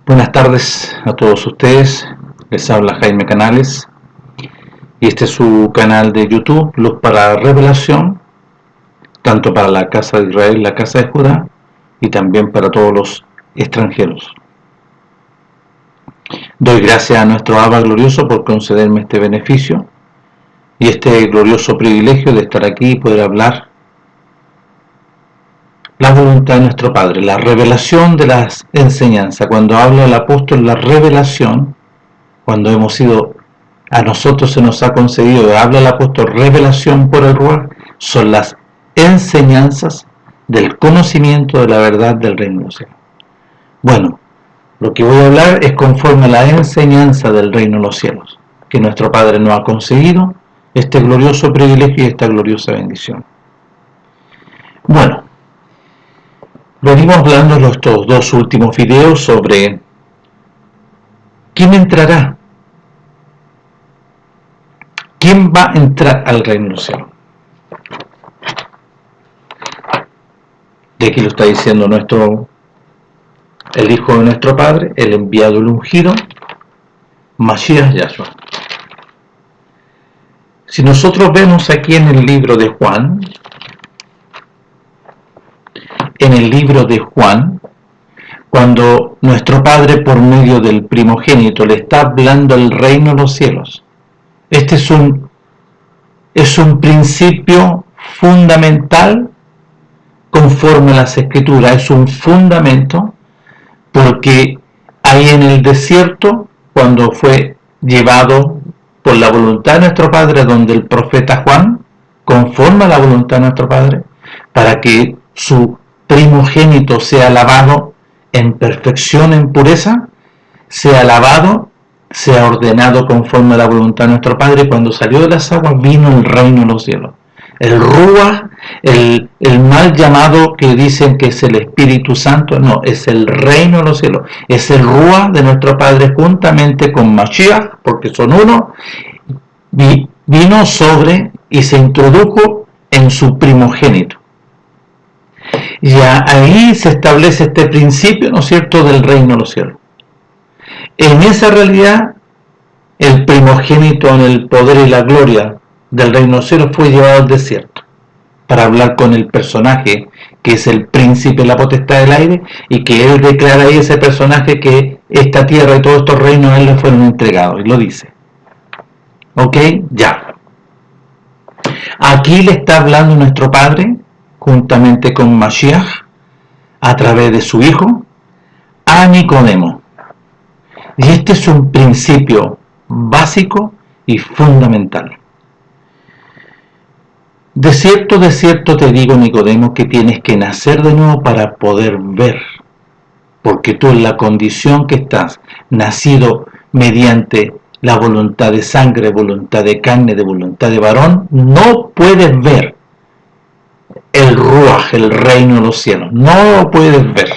Buenas tardes a todos ustedes, les habla Jaime Canales y este es su canal de YouTube, Luz para Revelación, tanto para la casa de Israel, la casa de Judá y también para todos los extranjeros. Doy gracias a nuestro Abba glorioso por concederme este beneficio y este glorioso privilegio de estar aquí y poder hablar la voluntad de nuestro Padre, la revelación de las enseñanzas. Cuando habla el apóstol, la revelación, cuando hemos sido, a nosotros se nos ha concedido, habla el apóstol, revelación por el Ruach, son las enseñanzas del conocimiento de la verdad del reino de los cielos. Bueno, lo que voy a hablar es conforme a la enseñanza del reino de los cielos, que nuestro Padre nos ha concedido este glorioso privilegio y esta gloriosa bendición. Bueno, venimos hablando en estos dos últimos videos sobre quién entrará, quién va a entrar al reino de los cielos. Y aquí lo está diciendo el Hijo de nuestro Padre, el enviado, el ungido, Mashiach Yahshua. Si nosotros vemos aquí en el libro de Juan, cuando nuestro Padre por medio del primogénito le está hablando al reino de los cielos, este es un principio fundamental conforme a las Escrituras, es un fundamento, porque ahí en el desierto, cuando fue llevado por la voluntad de nuestro Padre, donde el profeta Juan, conforme a la voluntad de nuestro Padre, para que su primogénito sea lavado en perfección, en pureza, sea lavado, sea ordenado conforme a la voluntad de nuestro Padre. Cuando salió de las aguas vino el reino de los cielos. El Ruach, el mal llamado que dicen que es el Espíritu Santo, no, es el reino de los cielos. Es el Ruach de nuestro Padre juntamente con Mashiach, porque son uno, vino sobre y se introdujo en su primogénito. Ya ahí se establece este principio, ¿no es cierto?, del reino de los cielos. En esa realidad, el primogénito en el poder y la gloria del reino de los cielos fue llevado al desierto para hablar con el personaje que es el príncipe de la potestad del aire, y que él declara ahí, ese personaje, que esta tierra y todos estos reinos a él le fueron entregados, y lo dice. ¿Ok? Ya. Aquí le está hablando nuestro Padre juntamente con Mashiach, a través de su Hijo, a Nicodemo. Y este es un principio básico y fundamental. De cierto te digo, Nicodemo, que tienes que nacer de nuevo para poder ver, porque tú en la condición que estás, nacido mediante la voluntad de sangre, voluntad de carne, de voluntad de varón, no puedes ver el Ruach, el reino de los cielos. No lo puedes ver.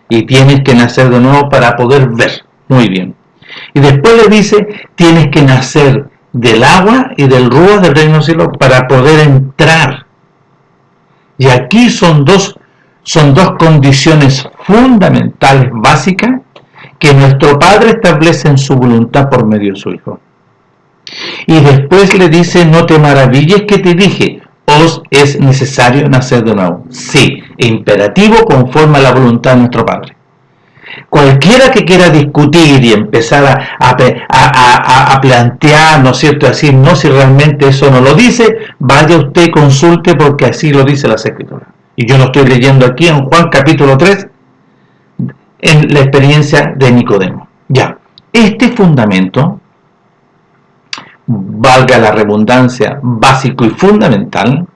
Y tienes que nacer de nuevo para poder ver. Muy bien. Y después le dice, tienes que nacer del agua y del Ruach del reino de los cielos para poder entrar. Y aquí son dos condiciones fundamentales, básicas, que nuestro Padre establece en su voluntad por medio de su Hijo. Y después le dice, no te maravilles que te dije, os es necesario nacer de nuevo. Sí, imperativo conforme a la voluntad de nuestro Padre. Cualquiera que quiera discutir y empezar a plantear, ¿no es cierto?, decir, no, si realmente eso no lo dice, vaya usted y consulte, porque así lo dice las Escrituras. Y yo lo estoy leyendo aquí en Juan capítulo 3, en la experiencia de Nicodemo. Ya, este fundamento, valga la redundancia, básico y fundamental,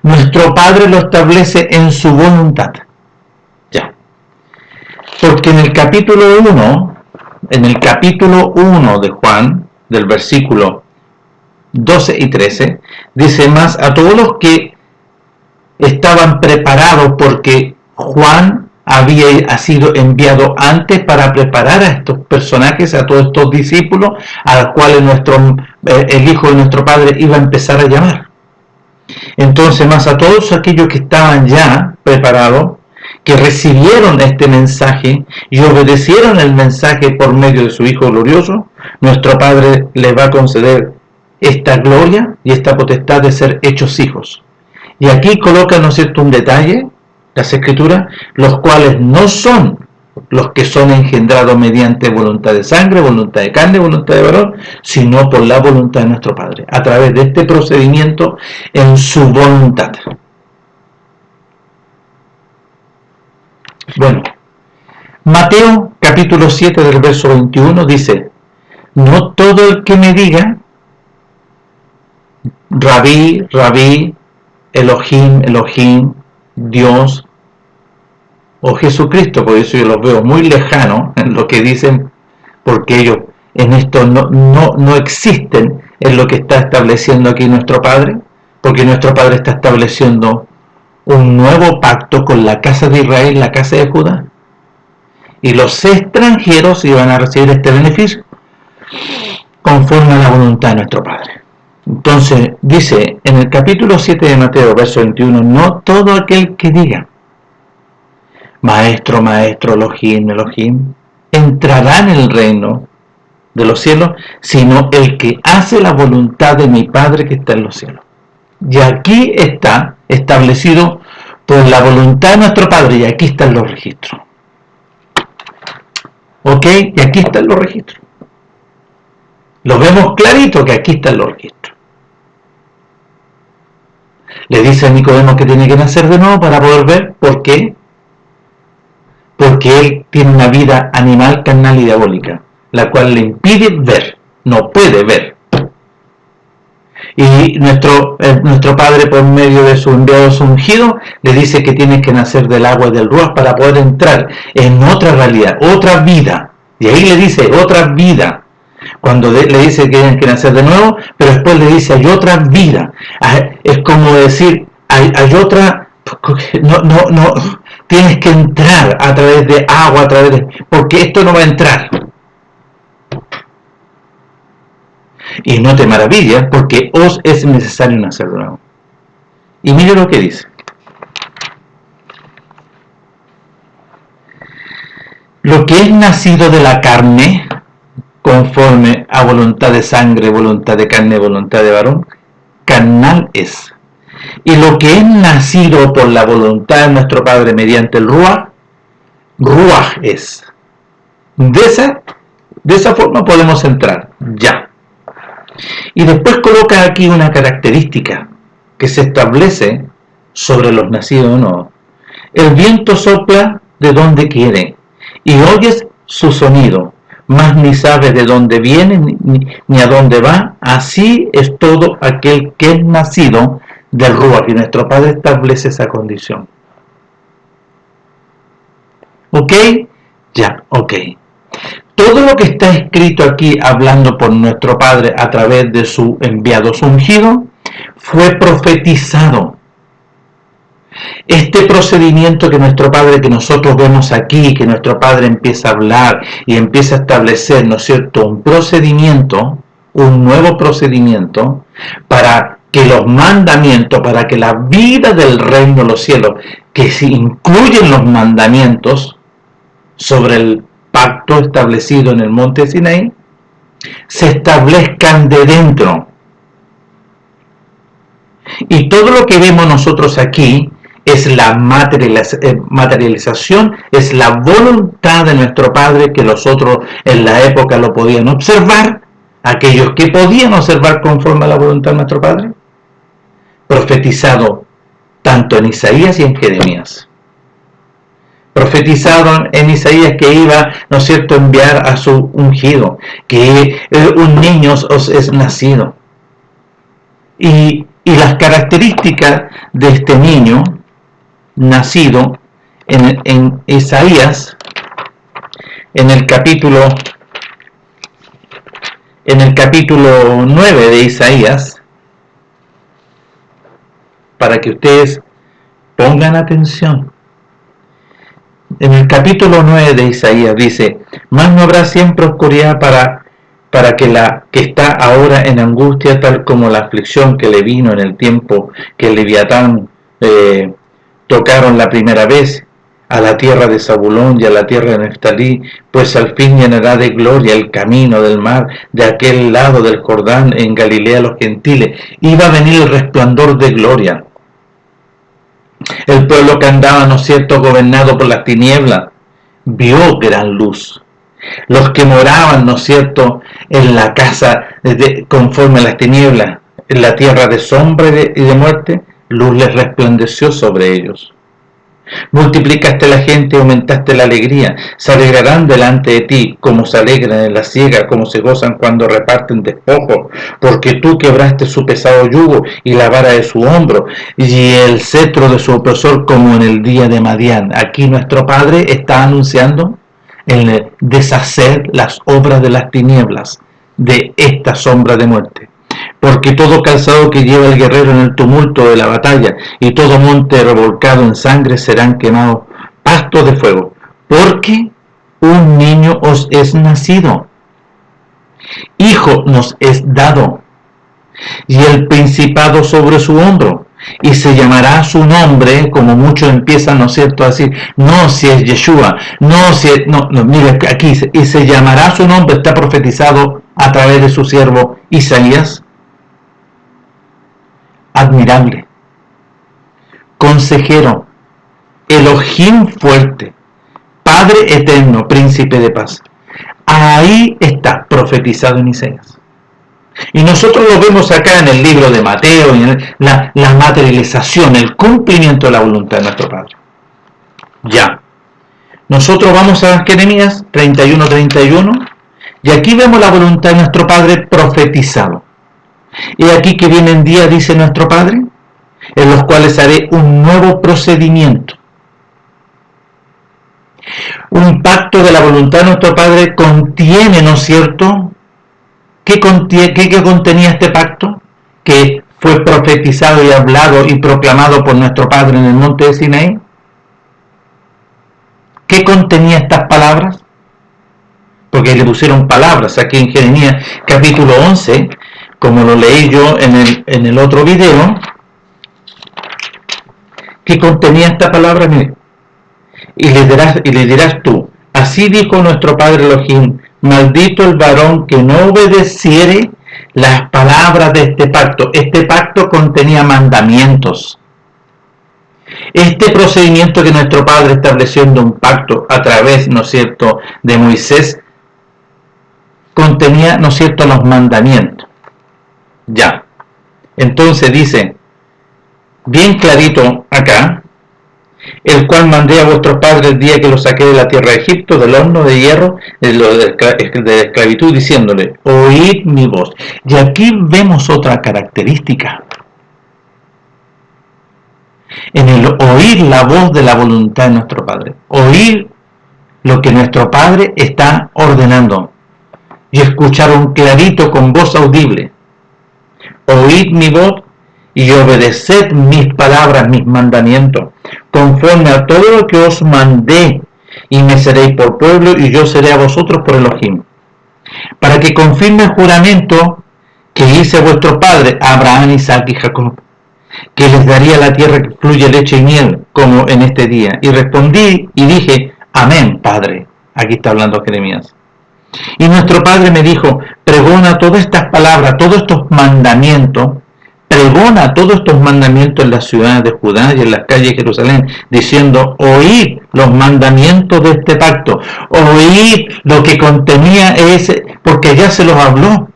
nuestro Padre lo establece en su voluntad. Ya. Porque en el capítulo 1 de Juan, del versículo 12 y 13, dice, más a todos los que estaban preparados, porque Juan había sido enviado antes para preparar a estos personajes, a todos estos discípulos, a los cuales el Hijo de nuestro Padre iba a empezar a llamar. Entonces, más a todos aquellos que estaban ya preparados, que recibieron este mensaje y obedecieron el mensaje por medio de su Hijo glorioso, nuestro Padre les va a conceder esta gloria y esta potestad de ser hechos hijos. Y aquí coloca, ¿no es cierto?, un detalle, las Escrituras, los cuales no son los que son engendrados mediante voluntad de sangre, voluntad de carne, voluntad de varón, sino por la voluntad de nuestro Padre, a través de este procedimiento en su voluntad. Bueno, Mateo capítulo 7 del verso 21 dice: no todo el que me diga Rabí, Rabí, Elohim, Elohim, Dios o Jesucristo, por eso yo los veo muy lejanos en lo que dicen, porque ellos en esto no existen en lo que está estableciendo aquí nuestro Padre, porque nuestro Padre está estableciendo un nuevo pacto con la casa de Israel, la casa de Judá, y los extranjeros iban a recibir este beneficio conforme a la voluntad de nuestro Padre. Entonces dice en el capítulo 7 de Mateo, verso 21, no todo aquel que diga Maestro, Maestro, Elohim, Elohim, entrará en el reino de los cielos, sino el que hace la voluntad de mi Padre que está en los cielos. Y aquí está establecido por la voluntad de nuestro Padre, y aquí están los registros. ¿Ok? Y aquí están los registros. Lo vemos clarito que aquí están los registros. Le dice a Nicodemo que tiene que nacer de nuevo para poder ver. ¿Por qué? Porque él tiene una vida animal, carnal y diabólica, la cual le impide ver, no puede ver. Y nuestro Padre, por medio de su enviado ungido, le dice que tiene que nacer del agua y del ruaj para poder entrar en otra realidad, otra vida. Y ahí le dice otra vida. Cuando le dice que tienen que nacer de nuevo, pero después le dice hay otra vida. Es como decir, hay otra, no, tienes que entrar a través de agua, porque esto no va a entrar. Y no te maravillas, porque os es necesario nacer de nuevo. Y mire lo que dice. Lo que es nacido de la carne, conforme a voluntad de sangre, voluntad de carne, voluntad de varón, carnal es. Y lo que es nacido por la voluntad de nuestro Padre mediante el ruaj, ruaj es. De esa forma podemos entrar, ya. Y después coloca aquí una característica que se establece sobre los nacidos de nuevo. El viento sopla de donde quiere y oyes su sonido, mas ni sabes de dónde viene ni a dónde va. Así es todo aquel que es nacido del ruaj, y nuestro Padre establece esa condición. ¿Ok? Ya, ok. Todo lo que está escrito aquí, hablando por nuestro Padre a través de su enviado ungido, fue profetizado. Este procedimiento que nuestro Padre, que nosotros vemos aquí, que nuestro Padre empieza a hablar y empieza a establecer, ¿no es cierto?, un procedimiento, un nuevo procedimiento, para que los mandamientos, para que la vida del reino de los cielos, que se incluyen los mandamientos sobre el pacto establecido en el monte Sinaí, se establezcan de dentro. Y todo lo que vemos nosotros aquí es la materialización, es la voluntad de nuestro Padre, que los otros en la época lo podían observar, aquellos que podían observar conforme a la voluntad de nuestro Padre, profetizado tanto en Isaías y en Jeremías. Profetizado en Isaías que iba, ¿no es cierto?, a enviar a su ungido, que un niño os es nacido. Y las características de este niño nacido en Isaías, en el capítulo 9 de Isaías, para que ustedes pongan atención. En el capítulo 9 de Isaías dice: mas no habrá siempre oscuridad para que la que está ahora en angustia, tal como la aflicción que le vino en el tiempo que el Leviatán tocaron la primera vez, a la tierra de Zabulón y a la tierra de Neftalí, pues al fin llenará de gloria el camino del mar, de aquel lado del Jordán, en Galilea los gentiles. Iba a venir el resplandor de gloria. El pueblo que andaba, ¿no es cierto?, gobernado por las tinieblas, vio gran luz. Los que moraban, ¿no es cierto?, en la casa conforme a las tinieblas, en la tierra de sombra y de muerte, luz les resplandeció sobre ellos. Multiplicaste la gente, aumentaste la alegría. Se alegrarán delante de ti, como se alegran en la siega, como se gozan cuando reparten despojos, porque tú quebraste su pesado yugo y la vara de su hombro, y el cetro de su opresor, como en el día de Madián. Aquí nuestro Padre está anunciando el deshacer las obras de las tinieblas, de esta sombra de muerte. Porque todo calzado que lleva el guerrero en el tumulto de la batalla y todo monte revolcado en sangre serán quemados pastos de fuego. Porque un niño os es nacido, hijo nos es dado, y el principado sobre su hombro, y se llamará su nombre, como muchos empiezan, ¿no es cierto?, a decir, no, si es Yeshua, no, si es, no, mira, aquí dice, y se llamará su nombre, está profetizado a través de su siervo Isaías. Admirable, consejero, Elohim fuerte, Padre eterno, príncipe de paz. Ahí está profetizado en Isaías. Y nosotros lo vemos acá en el libro de Mateo, en la materialización, el cumplimiento de la voluntad de nuestro Padre. Ya. Nosotros vamos a Jeremías 31:31, y aquí vemos la voluntad de nuestro Padre profetizado. Y aquí que vienen días, dice nuestro Padre, en los cuales haré un nuevo procedimiento. Un pacto de la voluntad de nuestro Padre contiene, ¿no es cierto? ¿Qué contenía este pacto? Que fue profetizado y hablado y proclamado por nuestro Padre en el monte de Sinaí. ¿Qué contenía estas palabras? Porque le pusieron palabras aquí en Jeremías capítulo 11, como lo leí yo en el otro video. ¿Qué contenía esta palabra? Mire, y le dirás tú, así dijo nuestro Padre Elohim, maldito el varón que no obedeciere las palabras de este pacto. Este pacto contenía mandamientos. Este procedimiento que nuestro Padre estableció en un pacto a través, ¿no es cierto?, de Moisés, contenía, ¿no es cierto?, los mandamientos. Ya. Entonces dice, bien clarito acá, el cual mandé a vuestros padres el día que los saqué de la tierra de Egipto, del horno de hierro, de esclavitud, diciéndole, oíd mi voz. Y aquí vemos otra característica. En el oír la voz de la voluntad de nuestro Padre. Oír lo que nuestro Padre está ordenando. Y escucharon clarito con voz audible. Oíd mi voz y obedeced mis palabras, mis mandamientos, conforme a todo lo que os mandé, y me seréis por pueblo, y yo seré a vosotros por Elohim. Para que confirme el juramento que hice a vuestro padre, Abraham, Isaac y Jacob, que les daría la tierra que fluye leche y miel, como en este día. Y respondí y dije, amén, Padre. Aquí está hablando Jeremías. Y nuestro Padre me dijo, pregona todas estas palabras, todos estos mandamientos, pregona todos estos mandamientos en las ciudades de Judá y en las calles de Jerusalén, diciendo, oíd los mandamientos de este pacto, oíd lo que contenía ese, porque ya se los habló.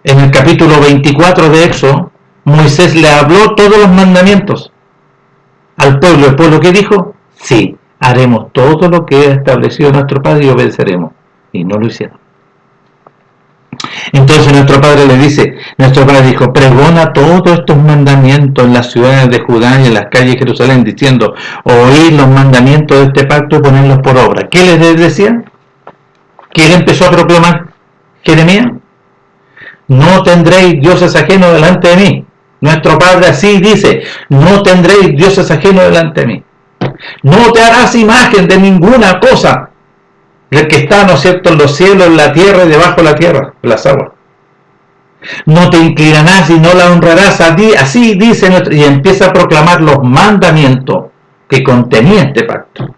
En el capítulo 24 de Éxodo, Moisés le habló todos los mandamientos al pueblo. ¿El pueblo qué dijo? Sí, haremos todo lo que ha establecido nuestro Padre y obedeceremos. Y no lo hicieron. Entonces nuestro Padre le dice, nuestro Padre dijo, pregona todos estos mandamientos en las ciudades de Judá y en las calles de Jerusalén, diciendo, oíd los mandamientos de este pacto y ponerlos por obra. ¿Qué les decía? ¿Quién empezó a proclamar Jeremías? No tendréis dioses ajenos delante de mí. Nuestro Padre así dice, no tendréis dioses ajenos delante de mí. No te harás imagen de ninguna cosa, el que está, ¿no es cierto?, en los cielos, en la tierra y debajo de la tierra, en las aguas. No te inclinarás y no la honrarás, así dice nuestro, y empieza a proclamar los mandamientos que contenía este pacto.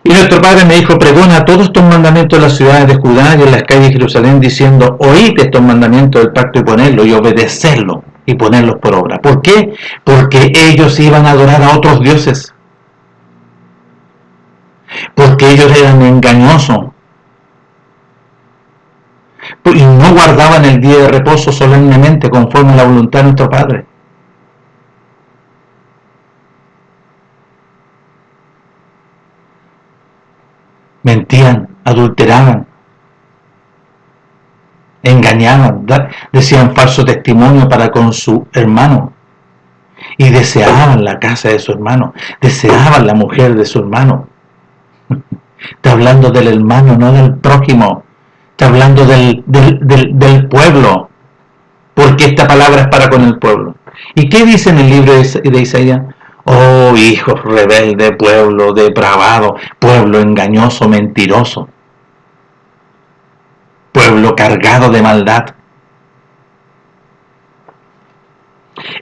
Y nuestro padre me dijo, pregona todos estos mandamientos en las ciudades de Judá y en las calles de Jerusalén, diciendo, oíd estos mandamientos del pacto y ponerlos y obedecerlos y ponerlos por obra. ¿Por qué? Porque ellos iban a adorar a otros dioses. Porque ellos eran engañosos. Y no guardaban el día de reposo solemnemente conforme a la voluntad de nuestro Padre. Mentían, adulteraban, engañaban, decían falso testimonio para con su hermano y deseaban la casa de su hermano, deseaban la mujer de su hermano. Está hablando del hermano, no del prójimo. Está hablando del pueblo, porque esta palabra es para con el pueblo. ¿Y qué dice en el libro de Isaías? Oh, hijos rebelde, pueblo depravado, pueblo engañoso, mentiroso, pueblo cargado de maldad.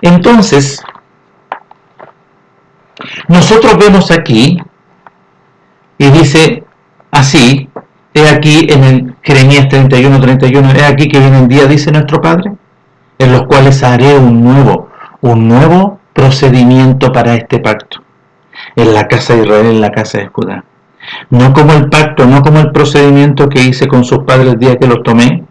Entonces, nosotros vemos aquí, y dice así, he aquí en el Jeremías 31, he aquí que vienen días, dice nuestro Padre, en los cuales haré un nuevo procedimiento para este pacto, en la casa de Israel, en la casa de Judá. No como el pacto, no como el procedimiento que hice con sus padres el día que los tomé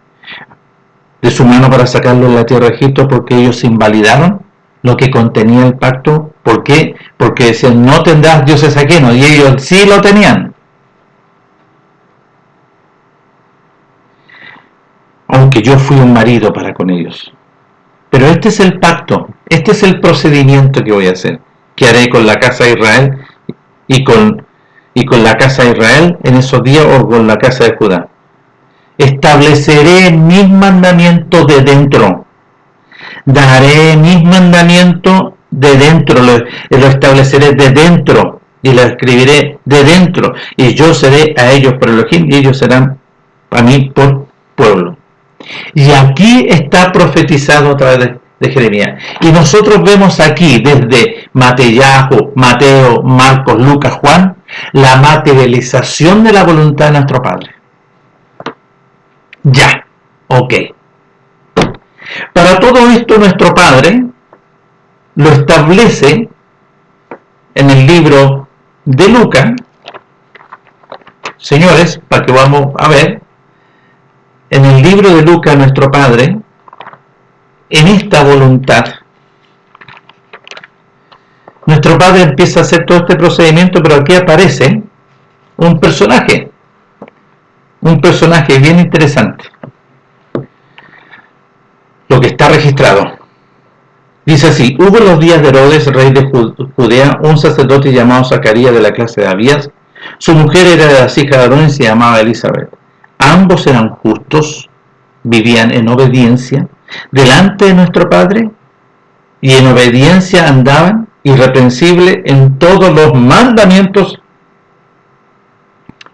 de su mano para sacarlos de la tierra de Egipto, porque ellos invalidaron lo que contenía el pacto. ¿Por qué? Porque decían, no tendrás dioses ajenos, y ellos sí lo tenían. Aunque yo fui un marido para con ellos. Pero este es el pacto, este es el procedimiento que voy a hacer, que haré con la casa de Israel y con la casa de Israel en esos días, o con la casa de Judá. Estableceré mis mandamientos de dentro, daré mis mandamientos de dentro, lo estableceré de dentro y lo escribiré de dentro, y yo seré a ellos por Elohim y ellos serán a mí por pueblo. Y aquí está profetizado a través de Jeremías. Y nosotros vemos aquí, desde Mateo, Marcos, Lucas, Juan, la materialización de la voluntad de nuestro Padre. Ya, ok. Para todo esto nuestro Padre lo establece en el libro de Lucas. Señores, para que vamos a ver, en el libro de Lucas, nuestro Padre, en esta voluntad, nuestro Padre empieza a hacer todo este procedimiento, pero aquí aparece un personaje bien interesante, lo que está registrado. Dice así: hubo en los días de Herodes, rey de Judea, un sacerdote llamado Zacarías, de la clase de Abías. Su mujer era de las hijas de Aarón y se llamaba Elizabeth. Ambos eran justos, vivían en obediencia delante de nuestro Padre, y en obediencia andaban irreprensibles en todos los mandamientos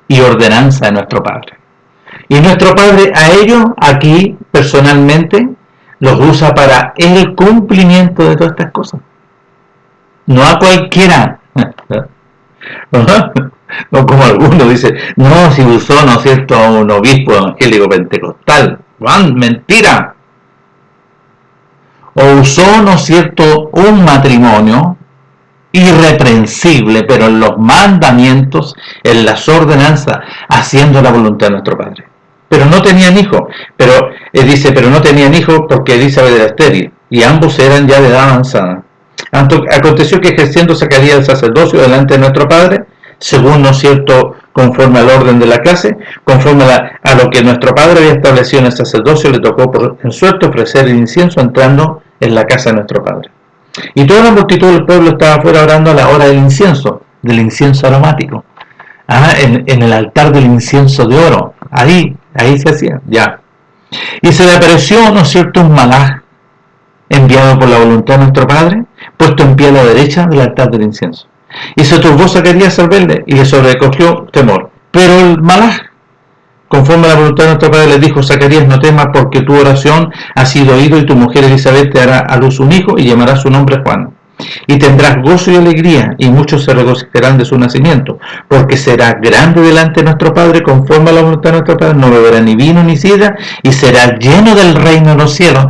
y ordenanza de nuestro Padre. Y nuestro Padre a ellos aquí personalmente los usa para el cumplimiento de todas estas cosas. No a cualquiera. No como algunos dicen, no, si usó, ¿no es cierto?, a un obispo evangélico pentecostal. Mentira. O usó, ¿no es cierto?, un matrimonio irreprensible, pero en los mandamientos, en las ordenanzas, haciendo la voluntad de nuestro Padre. Pero no tenían hijos. Pero pero no tenían hijos porque Elizabeth era estéril, y ambos eran ya de edad avanzada. Aconteció que, ejerciendo Zacarías el sacerdocio delante de nuestro Padre, según, ¿no es cierto?, conforme al orden de la clase, conforme a lo que nuestro Padre había establecido en el sacerdocio, le tocó en suerte ofrecer el incienso entrando en la casa de nuestro Padre. Y toda la multitud del pueblo estaba afuera orando a la hora del incienso aromático, en el altar del incienso de oro. Ahí se hacía, ya. Y se le apareció, ¿no es cierto?, un malaj enviado por la voluntad de nuestro Padre, puesto en pie a la derecha del altar del incienso. Y se turbó Zacarías al verle, y le sobrecogió temor. Pero el malaj, conforme a la voluntad de nuestro Padre, le dijo: Zacarías, no temas, porque tu oración ha sido oído, y tu mujer Elizabeth te hará a luz un hijo, y llamará su nombre Juan. y tendrás gozo y alegría, y muchos se regocijarán de su nacimiento, porque será grande delante de nuestro Padre, conforme a la voluntad de nuestro Padre, no beberá ni vino ni sidra, y será lleno del reino de los cielos,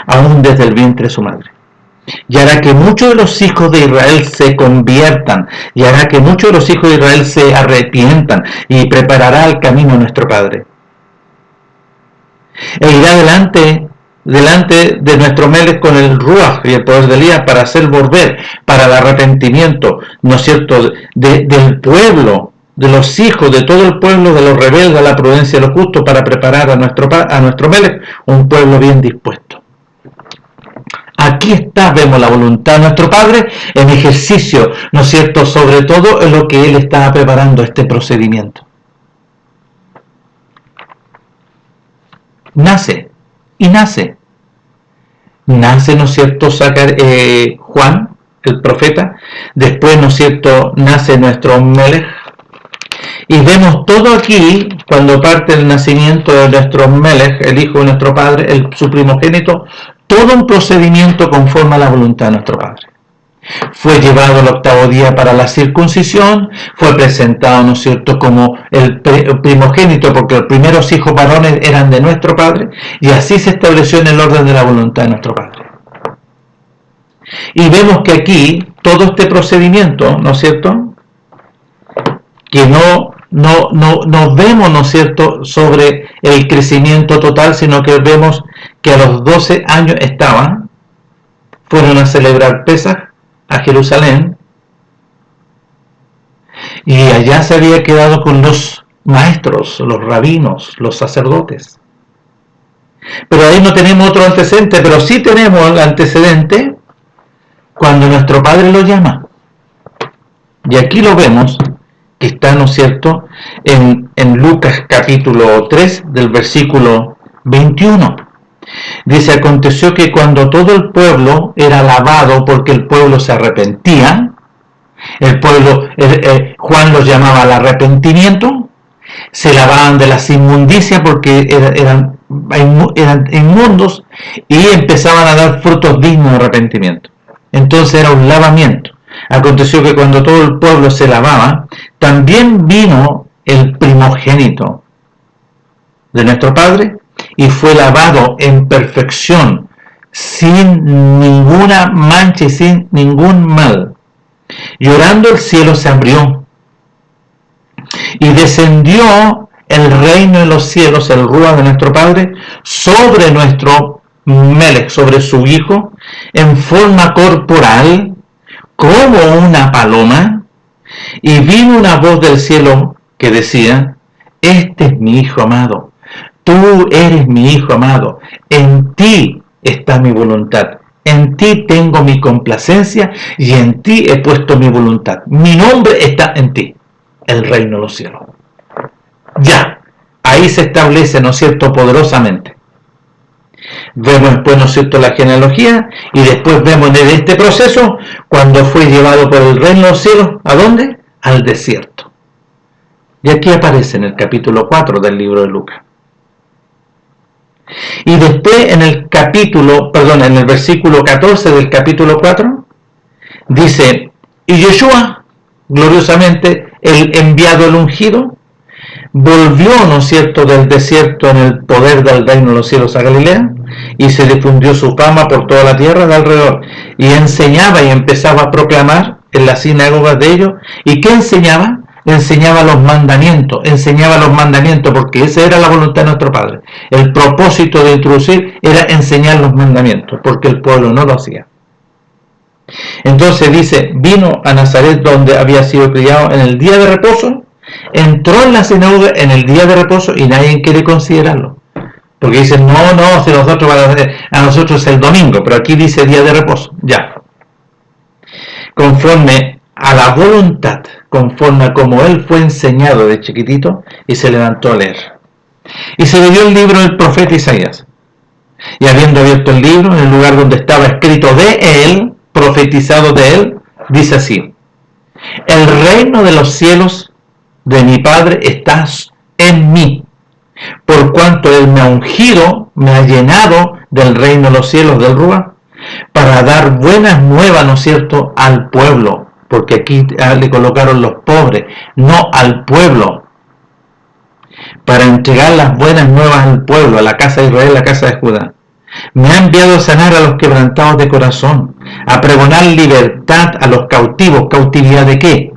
aún desde el vientre de su madre. Y hará que muchos de los hijos de Israel se conviertan, y hará que muchos de los hijos de Israel se arrepientan, y preparará el camino a nuestro Padre. E irá delante de nuestro Melech con el Ruach y el poder de Elías para hacer volver, para el arrepentimiento, ¿no es cierto?, del pueblo, de los hijos, de todo el pueblo, de los rebeldes, a la prudencia de los justos, para preparar a nuestro Melech un pueblo bien dispuesto. Aquí está, vemos la voluntad de nuestro Padre en ejercicio, ¿no es cierto?, sobre todo en lo que Él estaba preparando este procedimiento. Nace, ¿no es cierto?, Juan, el profeta, después, ¿no es cierto?, nace nuestro Melech, y vemos todo aquí, cuando parte el nacimiento de nuestro Melech, el hijo de nuestro Padre, su primogénito, todo un procedimiento conforme a la voluntad de nuestro Padre. Fue llevado el 8º día para la circuncisión, fue presentado, ¿no es cierto?, como el primogénito, porque los primeros hijos varones eran de nuestro Padre, y así se estableció en el orden de la voluntad de nuestro Padre. Y vemos que aquí, todo este procedimiento, ¿no es cierto?, que no vemos, ¿no es cierto?, sobre el crecimiento total, sino que vemos que a los 12 años fueron a celebrar Pesaj a Jerusalén, y allá se había quedado con los maestros, los rabinos, los sacerdotes. Pero ahí no tenemos otro antecedente, pero sí tenemos el antecedente cuando nuestro Padre lo llama. Y aquí lo vemos, que está, ¿no es cierto?, en Lucas capítulo 3, del versículo 21. Dice: aconteció que cuando todo el pueblo era lavado, porque el pueblo se arrepentía, el pueblo, Juan los llamaba al arrepentimiento, se lavaban de las inmundicias porque eran inmundos, y empezaban a dar frutos dignos de arrepentimiento. Entonces era un lavamiento. Aconteció que cuando todo el pueblo se lavaba, también vino el primogénito de nuestro Padre, y fue lavado en perfección, sin ninguna mancha y sin ningún mal. Llorando, el cielo se abrió, y descendió el reino de los cielos, el Ruach de nuestro Padre, sobre nuestro Melech, sobre su Hijo, en forma corporal, como una paloma, y vino una voz del cielo que decía: este es mi Hijo amado, tú eres mi Hijo amado, en ti está mi voluntad, en ti tengo mi complacencia, y en ti he puesto mi voluntad. Mi nombre está en ti, el reino de los cielos. Ya, ahí se establece, ¿no es cierto?, poderosamente. Vemos después, ¿no es cierto?, la genealogía, y después vemos en este proceso cuando fue llevado por el reino de los cielos, ¿a dónde? Al desierto. Y aquí aparece en el capítulo 4 del libro de Lucas. Y después en el versículo 14 del capítulo 4, dice: y Yeshua, gloriosamente, el enviado, el ungido, volvió, ¿no es cierto?, del desierto en el poder del reino de los cielos a Galilea, y se difundió su fama por toda la tierra de alrededor, y enseñaba y empezaba a proclamar en las sinagogas de ellos. ¿Y qué enseñaba? Enseñaba los mandamientos, porque esa era la voluntad de nuestro Padre. El propósito de introducir era enseñar los mandamientos, porque el pueblo no lo hacía. Entonces dice: vino a Nazaret, donde había sido criado, en el día de reposo, entró en la sinagoga en el día de reposo, y nadie quiere considerarlo, porque dicen: no, si a nosotros es el domingo, pero aquí dice día de reposo. Ya, conforme a la voluntad, conforme a como él fue enseñado de chiquitito, y se levantó a leer. Y se le dio el libro del profeta Isaías. Y habiendo abierto el libro, en el lugar donde estaba escrito de él, profetizado de él, dice así: el reino de los cielos de mi Padre está en mí, por cuanto él me ha ungido, me ha llenado del reino de los cielos, del Ruach, para dar buenas nuevas, ¿no es cierto?, al pueblo, porque aquí le colocaron los pobres, no al pueblo, para entregar las buenas nuevas al pueblo, a la casa de Israel, a la casa de Judá. Me ha enviado a sanar a los quebrantados de corazón, a pregonar libertad a los cautivos. ¿Cautividad de qué?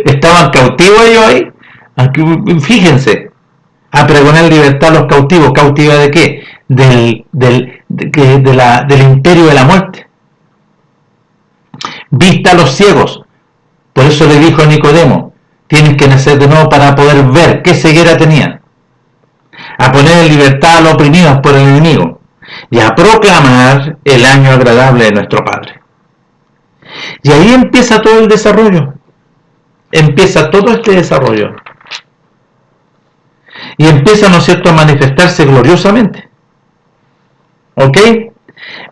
¿Estaban cautivos ellos ahí? Aquí, fíjense, a pregonar libertad a los cautivos. ¿Cautividad de qué? Del imperio de la muerte. Vista a los ciegos. Por eso le dijo a Nicodemo, tienes que nacer de nuevo para poder ver. ¿Qué ceguera tenían? A poner en libertad a los oprimidos por el enemigo y a proclamar el año agradable de nuestro Padre. Y ahí empieza todo el desarrollo. Empieza todo este desarrollo. Y empieza, ¿no es cierto?, a manifestarse gloriosamente. ¿Ok?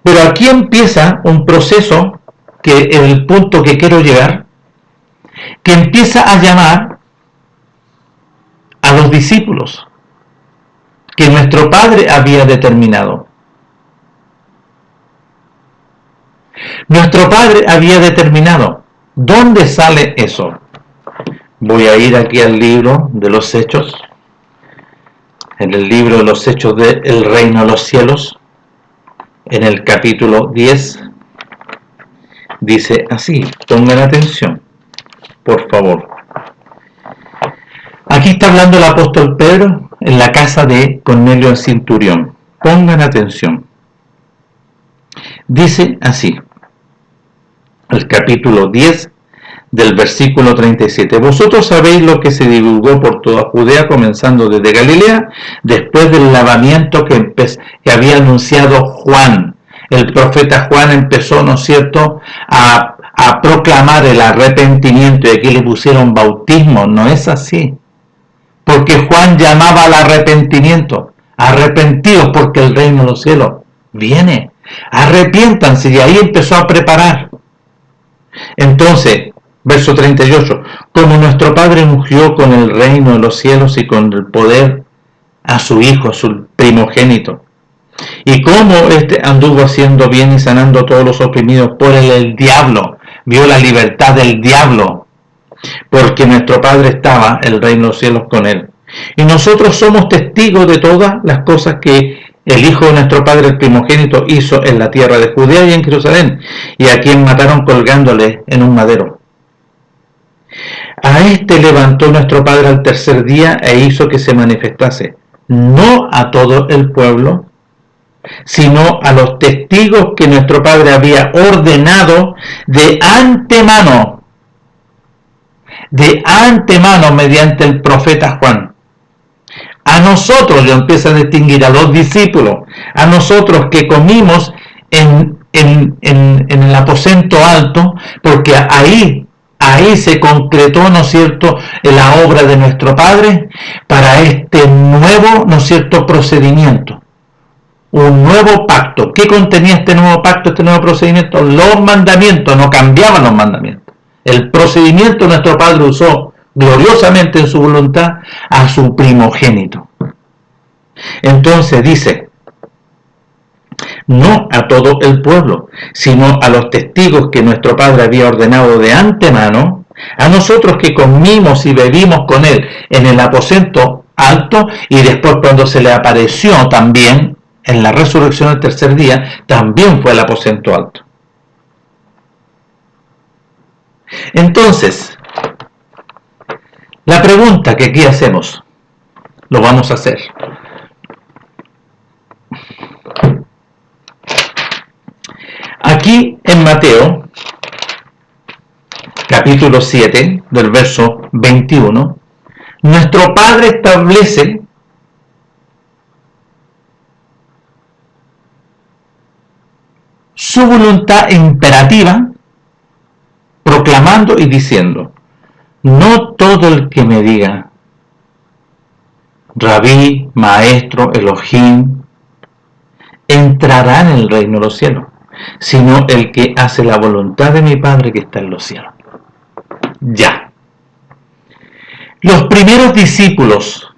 Pero aquí empieza un proceso, que es el punto que quiero llegar, que empieza a llamar a los discípulos que nuestro Padre había determinado. Nuestro Padre había determinado. ¿Dónde sale eso? Voy a ir aquí al libro de los Hechos, en el libro de los Hechos del Reino de los Cielos, en el capítulo 10, dice así, pongan atención, por favor. Aquí está hablando el apóstol Pedro en la casa de Cornelio el centurión. Pongan atención. Dice así, el capítulo 10 del versículo 37. Vosotros sabéis lo que se divulgó por toda Judea, comenzando desde Galilea, después del lavamiento que había anunciado Juan. El profeta Juan empezó, ¿no es cierto?, a proclamar el arrepentimiento, y aquí le pusieron bautismo. No es así, porque Juan llamaba al arrepentimiento. Arrepentidos porque el reino de los cielos viene. Arrepiéntanse, y ahí empezó a preparar. Entonces, verso 38, como nuestro Padre ungió con el reino de los cielos y con el poder a su Hijo, a su primogénito, y como éste anduvo haciendo bien y sanando a todos los oprimidos por el diablo, vio la libertad del diablo, porque nuestro Padre estaba, el reino de los cielos, con él. Y nosotros somos testigos de todas las cosas que el Hijo de nuestro Padre, el primogénito, hizo en la tierra de Judea y en Jerusalén, y a quien mataron colgándole en un madero. A este levantó nuestro Padre al tercer día e hizo que se manifestase, no a todo el pueblo, sino a los testigos que nuestro Padre había ordenado de antemano mediante el profeta Juan. A nosotros, lo empieza a distinguir, a los discípulos, a nosotros que comimos en el aposento alto, porque ahí se concretó, ¿no es cierto?, la obra de nuestro Padre para este nuevo, ¿no es cierto?, procedimiento. Un nuevo pacto. ¿Qué contenía este nuevo pacto, este nuevo procedimiento? Los mandamientos, no cambiaban los mandamientos. El procedimiento nuestro Padre usó gloriosamente en su voluntad a su primogénito. Entonces dice, no a todo el pueblo, sino a los testigos que nuestro Padre había ordenado de antemano, a nosotros que comimos y bebimos con él en el aposento alto, y después cuando se le apareció también en la resurrección del tercer día, también fue al aposento alto. Entonces, la pregunta que aquí hacemos, lo vamos a hacer. Aquí en Mateo, capítulo 7, del verso 21, nuestro Padre establece su voluntad imperativa, proclamando y diciendo, no todo el que me diga, Rabí, Maestro, Elohim, entrará en el reino de los cielos, sino el que hace la voluntad de mi Padre que está en los cielos. Ya. Los primeros discípulos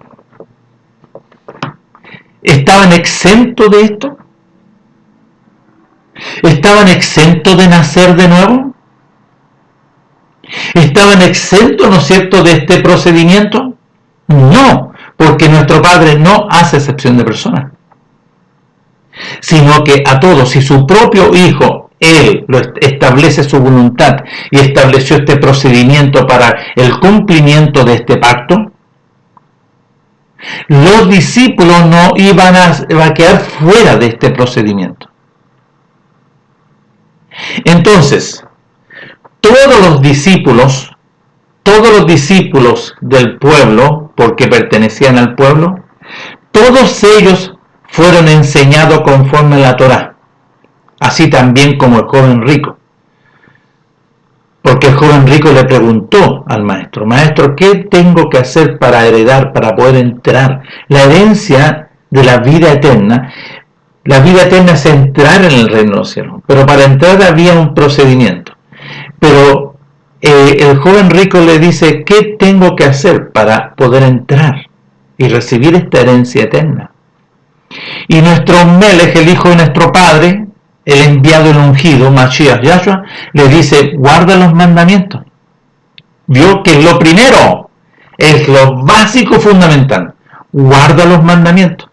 estaban exentos de esto. ¿Estaban exentos de nacer de nuevo? ¿Estaban exentos, ¿no es cierto?, de este procedimiento? No, porque nuestro Padre no hace excepción de personas, sino que a todos, si su propio Hijo, Él establece su voluntad y estableció este procedimiento para el cumplimiento de este pacto, los discípulos no iban a quedar fuera de este procedimiento. Entonces, todos los discípulos del pueblo, porque pertenecían al pueblo, todos ellos fueron enseñados conforme a la Torá, así también como el joven rico. Porque el joven rico le preguntó al maestro, maestro, ¿qué tengo que hacer para heredar, para poder entrar? La herencia de la vida eterna es entrar en el reino de los cielos, pero para entrar había un procedimiento. Pero el joven rico le dice, ¿qué tengo que hacer para poder entrar y recibir esta herencia eterna? Y nuestro Melech, el hijo de nuestro Padre, el enviado, el ungido, Mashiach Yahshua, le dice, guarda los mandamientos. Vio que lo primero es lo básico, fundamental. Guarda los mandamientos.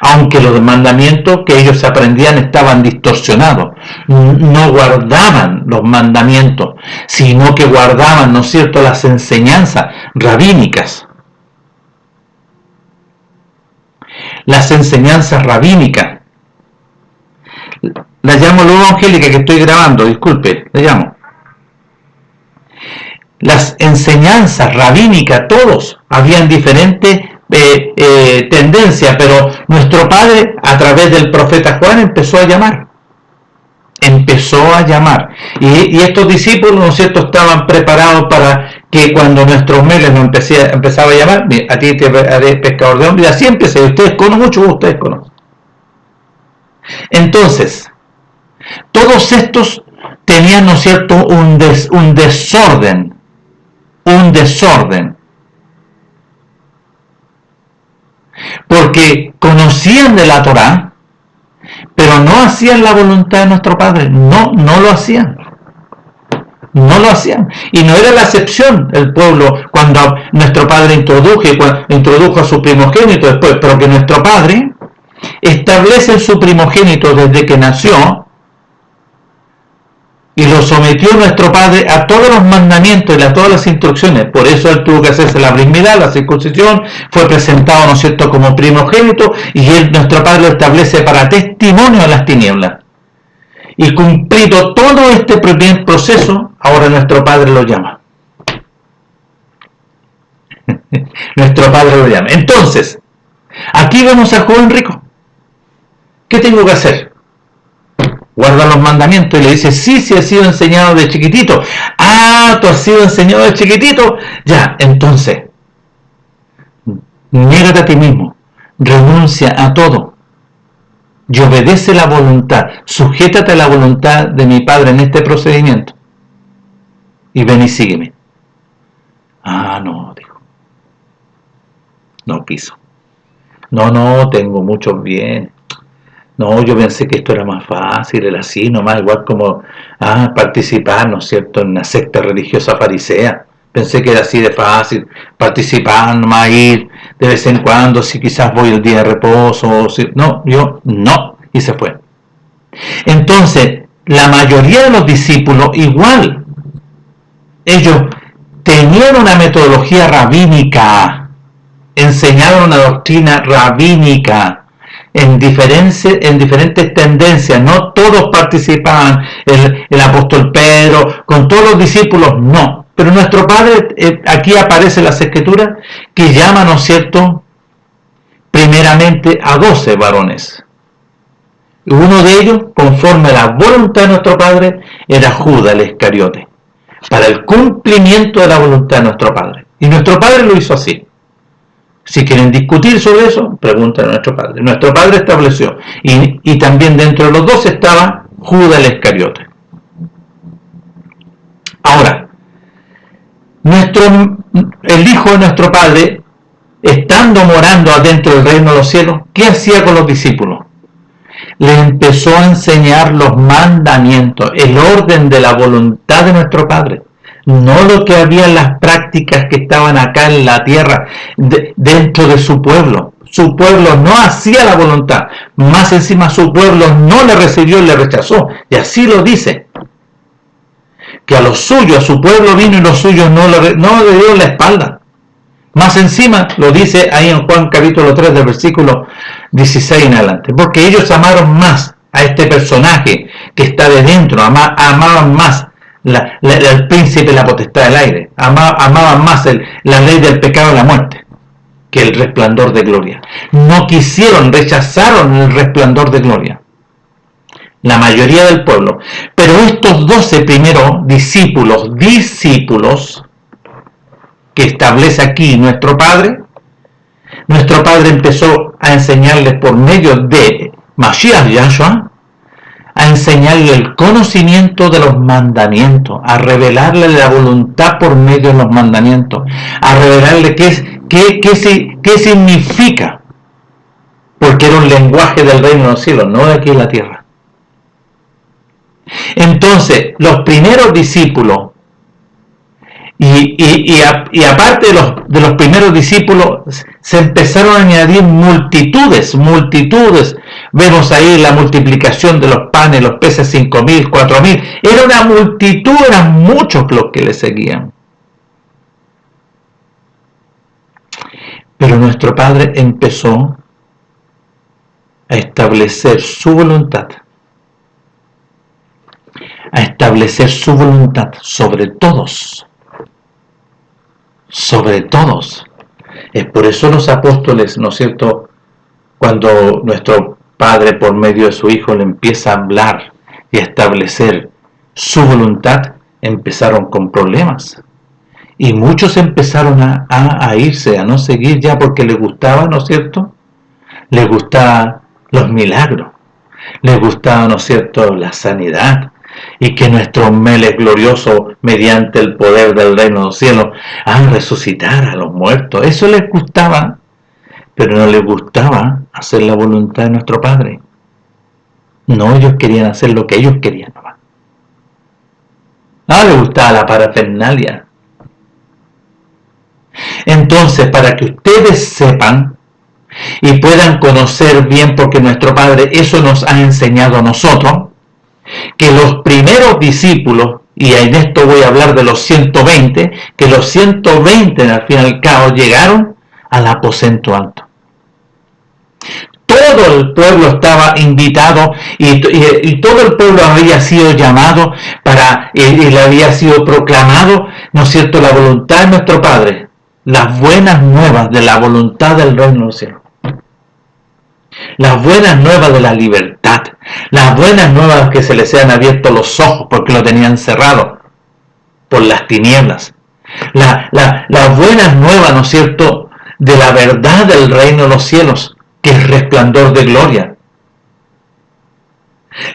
Aunque los mandamientos que ellos aprendían estaban distorsionados, no guardaban los mandamientos, sino que guardaban, ¿no es cierto?, las enseñanzas rabínicas. Las enseñanzas rabínicas. La llamo luego Angélica, que estoy grabando, disculpe, la llamo. Las enseñanzas rabínicas, todos, habían diferentes tendencias, pero nuestro Padre, a través del profeta Juan, empezó a llamar. Y estos discípulos, ¿no es cierto?, estaban preparados para que cuando nuestros Melech nos empezaba a llamar, a ti te haré pescador de hombres, y así empecé, ustedes conocen. Entonces, todos estos tenían, ¿no es cierto?, un desorden, porque conocían de la Torá, pero no hacían la voluntad de nuestro Padre, no lo hacían. Y no era la excepción el pueblo cuando nuestro Padre introdujo a su primogénito después, pero que nuestro Padre establece su primogénito desde que nació y lo sometió nuestro Padre a todos los mandamientos y a todas las instrucciones. Por eso él tuvo que hacerse la brit milá, la circuncisión, fue presentado, ¿no es cierto?, como primogénito, y nuestro Padre lo establece para testimonio de las tinieblas. Y cumplido todo este primer proceso, ahora nuestro Padre lo llama. Nuestro Padre lo llama. Entonces, aquí vemos al joven rico. ¿Qué tengo que hacer? Guarda los mandamientos. Y le dice, sí, has sido enseñado de chiquitito. Ah, tú has sido enseñado de chiquitito. Ya, entonces, niégate a ti mismo. Renuncia a todo. Y obedece la voluntad. Sujétate a la voluntad de mi Padre en este procedimiento. Y ven y sígueme. Ah, no, dijo. No quiso. No, tengo muchos bienes. No, yo pensé que esto era más fácil, era así nomás, igual como participar, ¿no es cierto?, en una secta religiosa farisea. Pensé que era así de fácil, participar, nomás ir de vez en cuando, si quizás voy el día de reposo, no, y se fue. Entonces, la mayoría de los discípulos, igual, ellos tenían una metodología rabínica, enseñaron una doctrina rabínica, en diferentes tendencias. No todos participaban, el apóstol Pedro, con todos los discípulos, no. Pero nuestro Padre, aquí aparece en las Escrituras, que llama, ¿no es cierto?, primeramente a 12 varones. Y uno de ellos, conforme a la voluntad de nuestro Padre, era Judas el Iscariote, para el cumplimiento de la voluntad de nuestro Padre. Y nuestro Padre lo hizo así. Si quieren discutir sobre eso, pregunten a nuestro Padre. Nuestro Padre estableció. Y también dentro de los 12 estaba Judas el Iscariote. Ahora, el Hijo de nuestro Padre, estando morando adentro del reino de los cielos, ¿qué hacía con los discípulos? le empezó a enseñar los mandamientos, el orden de la voluntad de nuestro Padre. No lo que había en las prácticas que estaban acá en la tierra, dentro de su pueblo. Su pueblo no hacía la voluntad, más encima su pueblo no le recibió y le rechazó. Y así lo dice. Que a los suyos, a su pueblo vino y los suyos no le dieron la espalda. Más encima lo dice ahí en Juan capítulo 3 del versículo 16 en adelante. Porque ellos amaron más a este personaje que está de dentro, amaban más el príncipe de la potestad del aire, amaban más la ley del pecado y la muerte que el resplandor de gloria. No quisieron, rechazaron el resplandor de gloria. La mayoría del pueblo. Pero estos 12 primeros discípulos que establece aquí nuestro Padre empezó a enseñarles por medio de Mashiach Yahshua, a enseñarle el conocimiento de los mandamientos, a revelarle la voluntad por medio de los mandamientos, a revelarle qué significa, porque era un lenguaje del reino de los cielos, no de aquí en la tierra. Entonces, los primeros discípulos, y aparte de los primeros discípulos, se empezaron a añadir multitudes. Vemos ahí la multiplicación de los panes, los peces, 5,000, 4,000. Era una multitud, eran muchos los que le seguían. Pero nuestro Padre empezó a establecer su voluntad. A establecer su voluntad sobre todos. Sobre todos. Es por eso los apóstoles, ¿no es cierto?, cuando nuestro Padre por medio de su Hijo le empieza a hablar y a establecer su voluntad, empezaron con problemas. Y muchos empezaron a irse, a no seguir ya porque les gustaba, ¿no es cierto?, les gustaban los milagros, les gustaba, ¿no es cierto?, la sanidad, y que nuestro Melech glorioso, mediante el poder del reino de los cielos, resucitar a los muertos. Eso les gustaba, pero no les gustaba hacer la voluntad de nuestro Padre. No, ellos querían hacer lo que ellos querían nomás. No les gustaba la parafernalia. Entonces, para que ustedes sepan y puedan conocer bien, porque nuestro Padre eso nos ha enseñado a nosotros, que los primeros discípulos, y en esto voy a hablar de los 120, que los 120 al fin y al cabo llegaron al aposento alto. Todo el pueblo estaba invitado y todo el pueblo había sido llamado y le había sido proclamado, ¿no es cierto?, la voluntad de nuestro Padre, las buenas nuevas de la voluntad del reino del cielo. Las buenas nuevas de la libertad, las buenas nuevas que se les sean abiertos los ojos porque lo tenían cerrado por las tinieblas, las buenas nuevas, ¿no es cierto?, de la verdad del reino de los cielos, que es resplandor de gloria,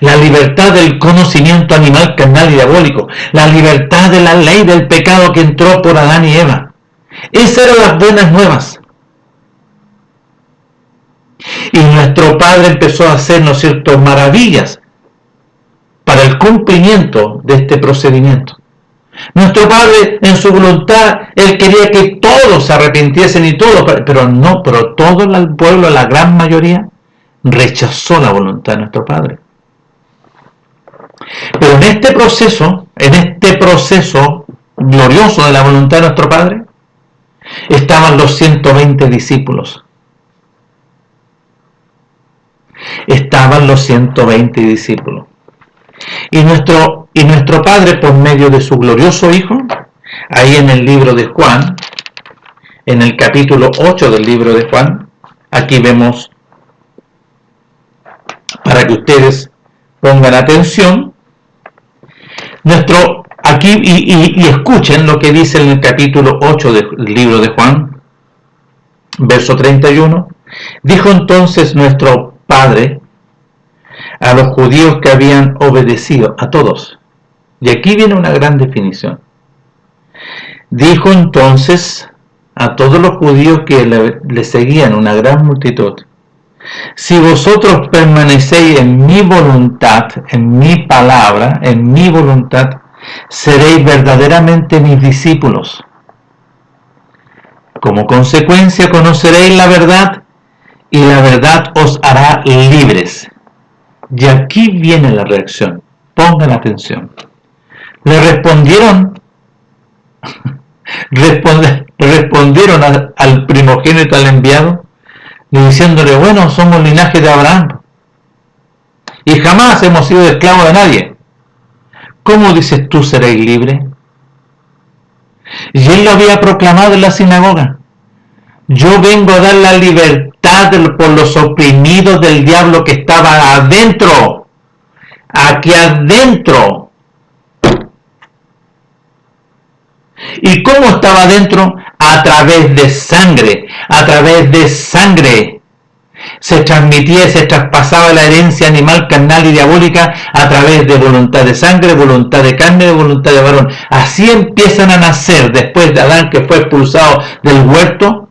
la libertad del conocimiento animal, carnal y diabólico, la libertad de la ley del pecado que entró por Adán y Eva. Esas eran las buenas nuevas. Y nuestro Padre empezó a hacer, ¿no es cierto?, maravillas para el cumplimiento de este procedimiento. Nuestro Padre, en su voluntad, Él quería que todos se arrepintiesen y todos, pero todo el pueblo, la gran mayoría, rechazó la voluntad de nuestro Padre. Pero en este proceso glorioso de la voluntad de nuestro Padre, estaban los 120 discípulos. Estaban los 120 discípulos. Y nuestro Padre, por medio de su glorioso Hijo, ahí en el libro de Juan, en el capítulo 8 del libro de Juan, aquí vemos, para que ustedes pongan atención, aquí y escuchen lo que dice en el capítulo 8 del libro de Juan, verso 31. Dijo entonces nuestro Padre a los judíos que habían obedecido, a todos. Y aquí viene una gran definición. Dijo entonces a todos los judíos que le seguían, una gran multitud, Si vosotros permanecéis en mi voluntad, en mi palabra, en mi voluntad, seréis verdaderamente mis discípulos. Como consecuencia conoceréis la verdad y la verdad os hará libres. Y aquí viene la reacción. Pongan atención. Le respondieron al primogénito, al enviado, diciéndole, bueno, somos linaje de Abraham y jamás hemos sido esclavos de nadie. ¿Cómo dices tú seréis libres? Y él lo había proclamado en la sinagoga. Yo vengo a dar la libertad por los oprimidos del diablo que estaba adentro. Aquí adentro. ¿Y cómo estaba adentro? A través de sangre. A través de sangre. Se transmitía, se traspasaba la herencia animal, carnal y diabólica a través de voluntad de sangre, voluntad de carne, de voluntad de varón. Así empiezan a nacer, después de Adán, que fue expulsado del huerto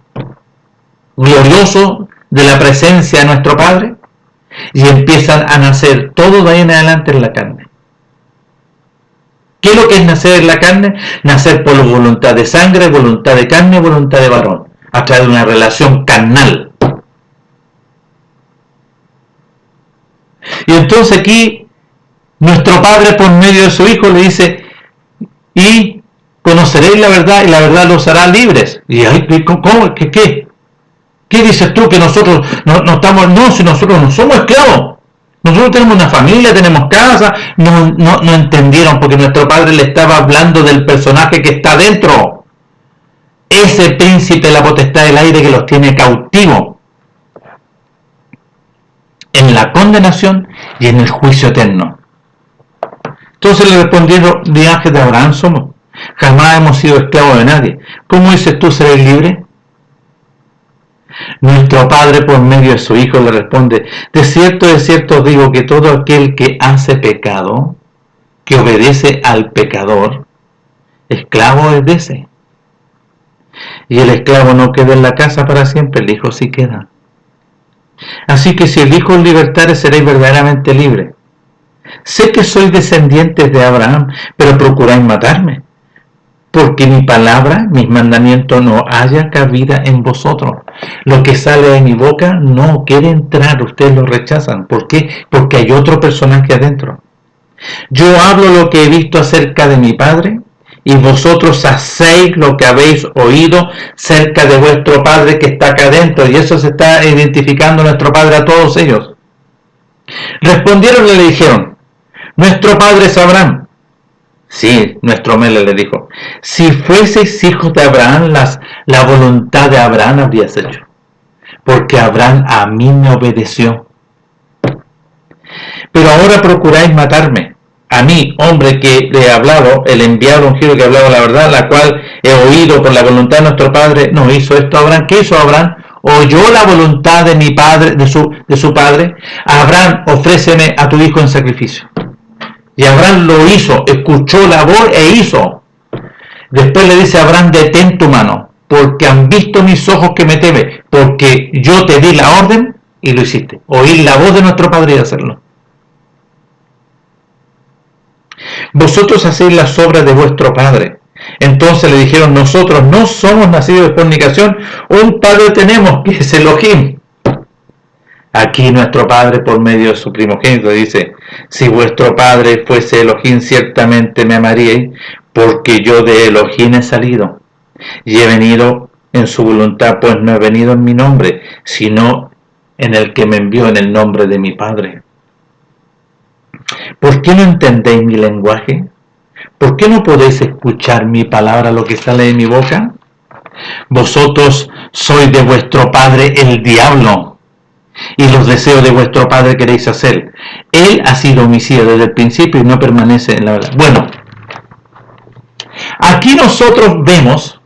glorioso de la presencia de nuestro Padre, y empiezan a nacer todo de ahí en adelante en la carne. ¿Qué es lo que es nacer en la carne? Nacer por la voluntad de sangre, voluntad de carne, voluntad de varón, a través de una relación carnal. Y entonces aquí nuestro Padre por medio de su Hijo le dice, y conoceréis la verdad y la verdad los hará libres. Y ¿cómo? ¿Qué? ¿Qué dices tú que nosotros no estamos? No, si nosotros no somos esclavos. Nosotros tenemos una familia, tenemos casa. No entendieron, porque nuestro Padre le estaba hablando del personaje que está dentro. Ese príncipe de la potestad del aire que los tiene cautivos en la condenación y en el juicio eterno. Entonces le respondieron, linaje de Abraham somos, jamás hemos sido esclavos de nadie. ¿Cómo dices tú seréis libre? Nuestro Padre por medio de su Hijo le responde, de cierto os digo que todo aquel que hace pecado, que obedece al pecador, esclavo es de ese. Y el esclavo no queda en la casa para siempre, el Hijo sí queda. Así que si el Hijo os libertare, seréis verdaderamente libres. Sé que sois descendientes de Abraham, pero procuráis matarme, porque mi palabra, mis mandamientos no haya cabida en vosotros. Lo que sale de mi boca no quiere entrar, ustedes lo rechazan. ¿Por qué? Porque hay otro personaje adentro. Yo hablo lo que he visto acerca de mi Padre, y vosotros hacéis lo que habéis oído cerca de vuestro Padre que está acá adentro. Y eso se está identificando nuestro Padre a todos ellos. Respondieron y le dijeron, nuestro Padre es Abraham. Sí, nuestro Mele le dijo, si fueseis hijos de Abraham, la voluntad de Abraham habrías hecho, porque Abraham a mí me obedeció. Pero ahora procuráis matarme, a mí, hombre que le he hablado, el enviado ungido que ha hablado la verdad, la cual he oído por la voluntad de nuestro Padre. ¿No hizo esto Abraham? ¿Qué hizo Abraham? Oyó la voluntad de mi padre, de su padre. Abraham, ofréceme a tu hijo en sacrificio. Y Abraham lo hizo, escuchó la voz e hizo. Después le dice a Abraham, detén tu mano, porque han visto mis ojos que me temen, porque yo te di la orden y lo hiciste. Oír la voz de nuestro Padre y hacerlo. Vosotros hacéis las obras de vuestro padre. Entonces le dijeron, nosotros no somos nacidos de fornicación, un padre tenemos, que es Elohim. Aquí nuestro Padre por medio de su primogénito dice, si vuestro Padre fuese Elohim, ciertamente me amaríais, porque yo de Elohim he salido, y he venido en su voluntad, pues no he venido en mi nombre, sino en el que me envió, en el nombre de mi Padre. ¿Por qué no entendéis mi lenguaje? ¿Por qué no podéis escuchar mi palabra, lo que sale de mi boca? Vosotros sois de vuestro padre el diablo, y los deseos de vuestro padre queréis hacer. Él ha sido homicida desde el principio y no permanece en la verdad. Bueno, aquí nosotros vemos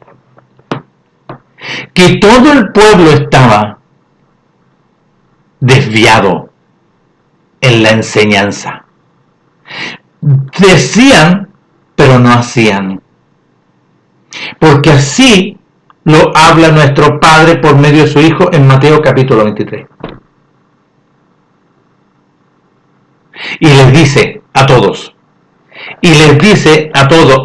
que todo el pueblo estaba desviado en la enseñanza. Decían, pero no hacían. Porque así lo habla nuestro Padre por medio de su Hijo en Mateo capítulo 23. y les dice a todos,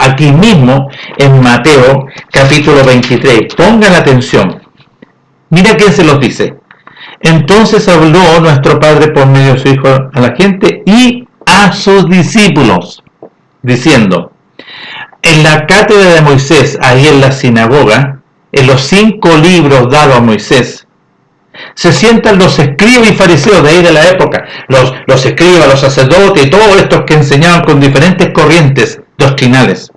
aquí mismo en Mateo capítulo 23, pongan atención, mira quién se los dice. Entonces habló nuestro Padre por medio de su Hijo a la gente y a sus discípulos, diciendo, en la cátedra de Moisés, ahí en la sinagoga, en los 5 libros dados a Moisés, se sientan los escribas y fariseos de ahí de la época, los escribas, los sacerdotes y todos estos que enseñaban con diferentes corrientes doctrinales.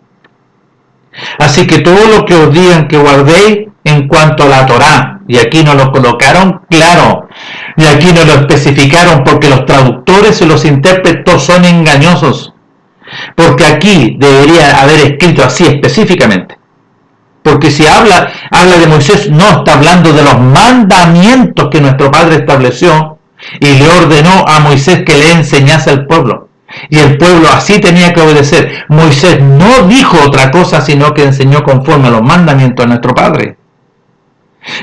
Así que todo lo que os digan que guardéis en cuanto a la Torá, y aquí no lo colocaron claro, y aquí no lo especificaron porque los traductores y los intérpretes son engañosos, porque aquí debería haber escrito así específicamente. Porque si habla de Moisés, no está hablando de los mandamientos que nuestro Padre estableció y le ordenó a Moisés que le enseñase al pueblo. Y el pueblo así tenía que obedecer. Moisés no dijo otra cosa, sino que enseñó conforme a los mandamientos de nuestro Padre.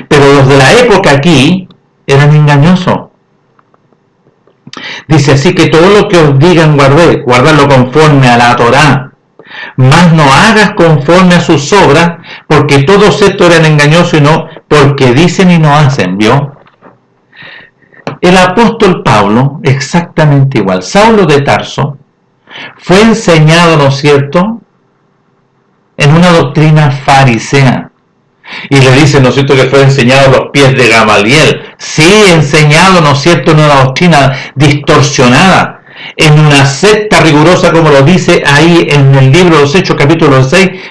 Pero los de la época aquí eran engañosos. Dice, así que todo lo que os digan guardadlo conforme a la Torá, mas no hagas conforme a sus obras, porque todos estos eran engañosos y no, porque dicen y no hacen, ¿vio? El apóstol Pablo, exactamente igual, Saulo de Tarso, fue enseñado, ¿no es cierto?, en una doctrina farisea. Y le dicen, ¿no es cierto?, que fue enseñado a los pies de Gamaliel. Sí, enseñado, ¿no es cierto?, en una doctrina distorsionada, en una secta rigurosa, como lo dice ahí en el libro de los Hechos, capítulo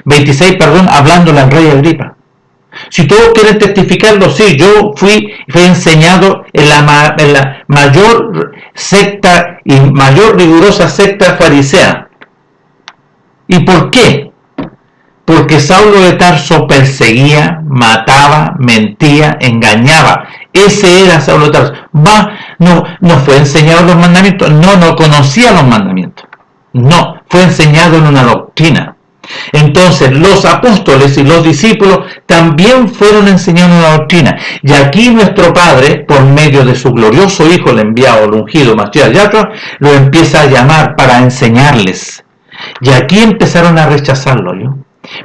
26, hablándole al rey Agripa. Si todos quieren testificarlo, sí, yo fui enseñado en la mayor secta y mayor rigurosa secta farisea. ¿Y por qué? Porque Saulo de Tarso perseguía, mataba, mentía, engañaba. Ese era Saulo de Tarso. No fue enseñado los mandamientos, no conocía los mandamientos. No, fue enseñado en una doctrina. Entonces los apóstoles y los discípulos también fueron enseñados en una doctrina. Y aquí nuestro Padre, por medio de su glorioso Hijo, el enviado, el ungido, Mashiach Yahshua, lo empieza a llamar para enseñarles. Y aquí empezaron a rechazarlo, ¿yo?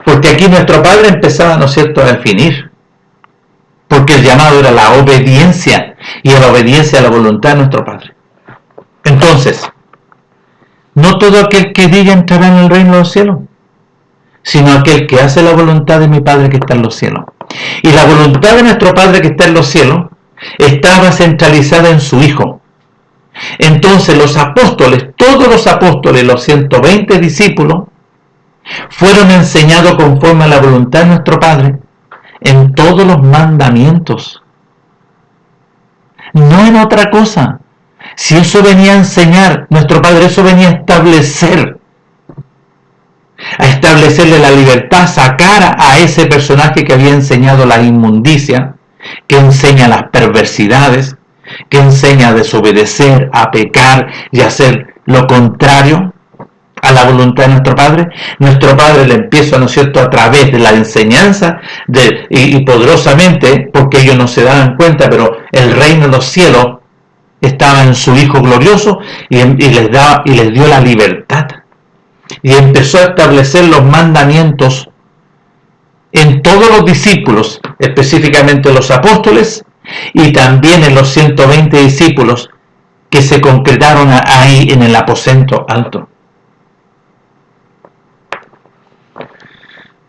Porque aquí nuestro Padre empezaba, ¿no es cierto?, a definir. Porque el llamado era la obediencia, y la obediencia a la voluntad de nuestro Padre. Entonces, no todo aquel que diga entrará en el reino de los cielos, sino aquel que hace la voluntad de mi Padre que está en los cielos. Y la voluntad de nuestro Padre que está en los cielos estaba centralizada en su Hijo. Entonces los apóstoles, todos los apóstoles, los 120 discípulos, fueron enseñados conforme a la voluntad de nuestro Padre en todos los mandamientos. No en otra cosa. Si eso venía a enseñar, nuestro Padre, eso venía a establecerle la libertad, sacar a ese personaje que había enseñado la inmundicia, que enseña las perversidades, que enseña a desobedecer, a pecar y a hacer lo contrario a la voluntad de nuestro Padre. Nuestro Padre le empieza, ¿no es cierto?, a través de la enseñanza y poderosamente, porque ellos no se daban cuenta, pero el reino de los cielos estaba en su Hijo glorioso y les dio la libertad. Y empezó a establecer los mandamientos en todos los discípulos, específicamente los apóstoles, y también en los 120 discípulos que se concretaron ahí en el aposento alto.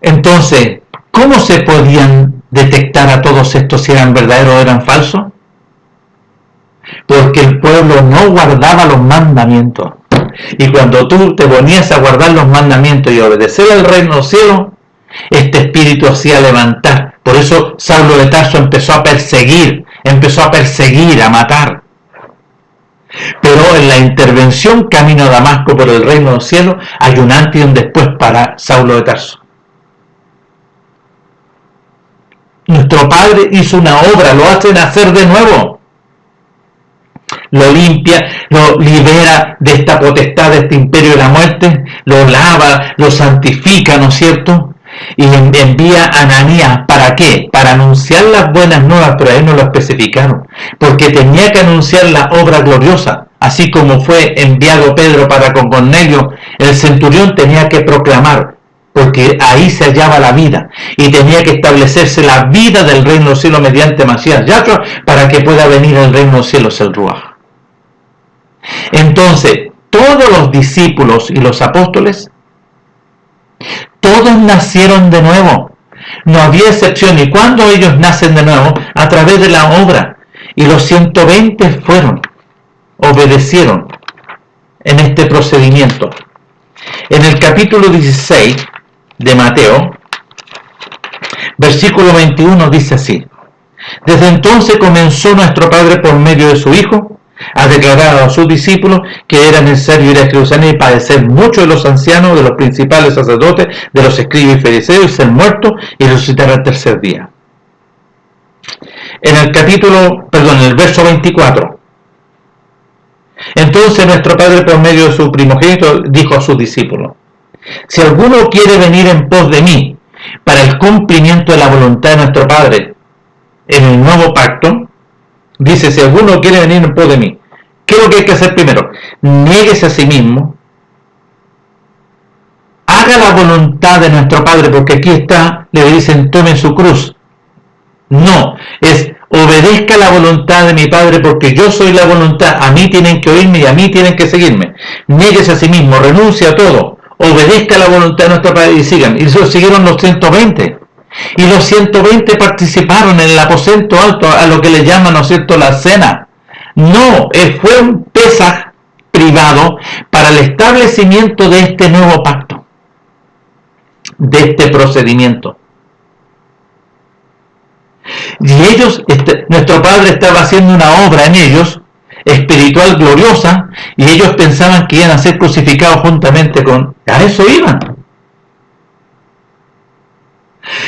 Entonces, ¿cómo se podían detectar a todos estos si eran verdaderos o eran falsos? Porque el pueblo no guardaba los mandamientos. Y cuando tú te ponías a guardar los mandamientos y obedecer al reino de los cielos, este espíritu hacía levantar. Por eso Saulo de Tarso empezó a perseguir, a matar. Pero en la intervención camino a Damasco por el reino de los cielos, hay un antes y un después para Saulo de Tarso. Nuestro Padre hizo una obra, lo hace nacer de nuevo. Lo limpia, lo libera de esta potestad, de este imperio de la muerte, lo lava, lo santifica, ¿no es cierto? Y envía a Ananías, ¿para qué? Para anunciar las buenas nuevas, pero a él no lo especificaron, porque tenía que anunciar la obra gloriosa, así como fue enviado Pedro para con Cornelio, el centurión tenía que proclamar, porque ahí se hallaba la vida, y tenía que establecerse la vida del reino de los cielos mediante Masías Yahshua, para que pueda venir el reino de los cielos, el Ruaj. Entonces, todos los discípulos y los apóstoles, todos nacieron de nuevo. No había excepción. ¿Y cuando ellos nacen de nuevo? A través de la obra. Y los 120 obedecieron en este procedimiento. En el capítulo 16 de Mateo, versículo 21 dice así: desde entonces comenzó nuestro Padre por medio de su Hijo a declarar a sus discípulos que era necesario ir a Jerusalén y padecer mucho de los ancianos, de los principales sacerdotes, de los escribas y fariseos, y ser muerto y resucitar al tercer día. En el verso 24. Entonces nuestro Padre por medio de su primogénito dijo a sus discípulos: si alguno quiere venir en pos de mí para el cumplimiento de la voluntad de nuestro Padre en el nuevo pacto, dice, si alguno quiere venir en pos de mí, ¿qué es lo que hay que hacer primero? Niéguese a sí mismo, haga la voluntad de nuestro Padre, porque aquí está, le dicen, tome su cruz. No, es obedezca la voluntad de mi Padre, porque yo soy la voluntad, a mí tienen que oírme y a mí tienen que seguirme. Niéguese a sí mismo, renuncie a todo, obedezca la voluntad de nuestro Padre y sigan. Y eso siguieron los 120. Y los 120 participaron en el aposento alto, a lo que le llaman, ¿no es cierto?, la cena. No, fue un Pesaj privado para el establecimiento de este nuevo pacto, de este procedimiento. Y ellos, nuestro Padre estaba haciendo una obra en ellos, espiritual gloriosa, y ellos pensaban que iban a ser crucificados juntamente con... A eso iban.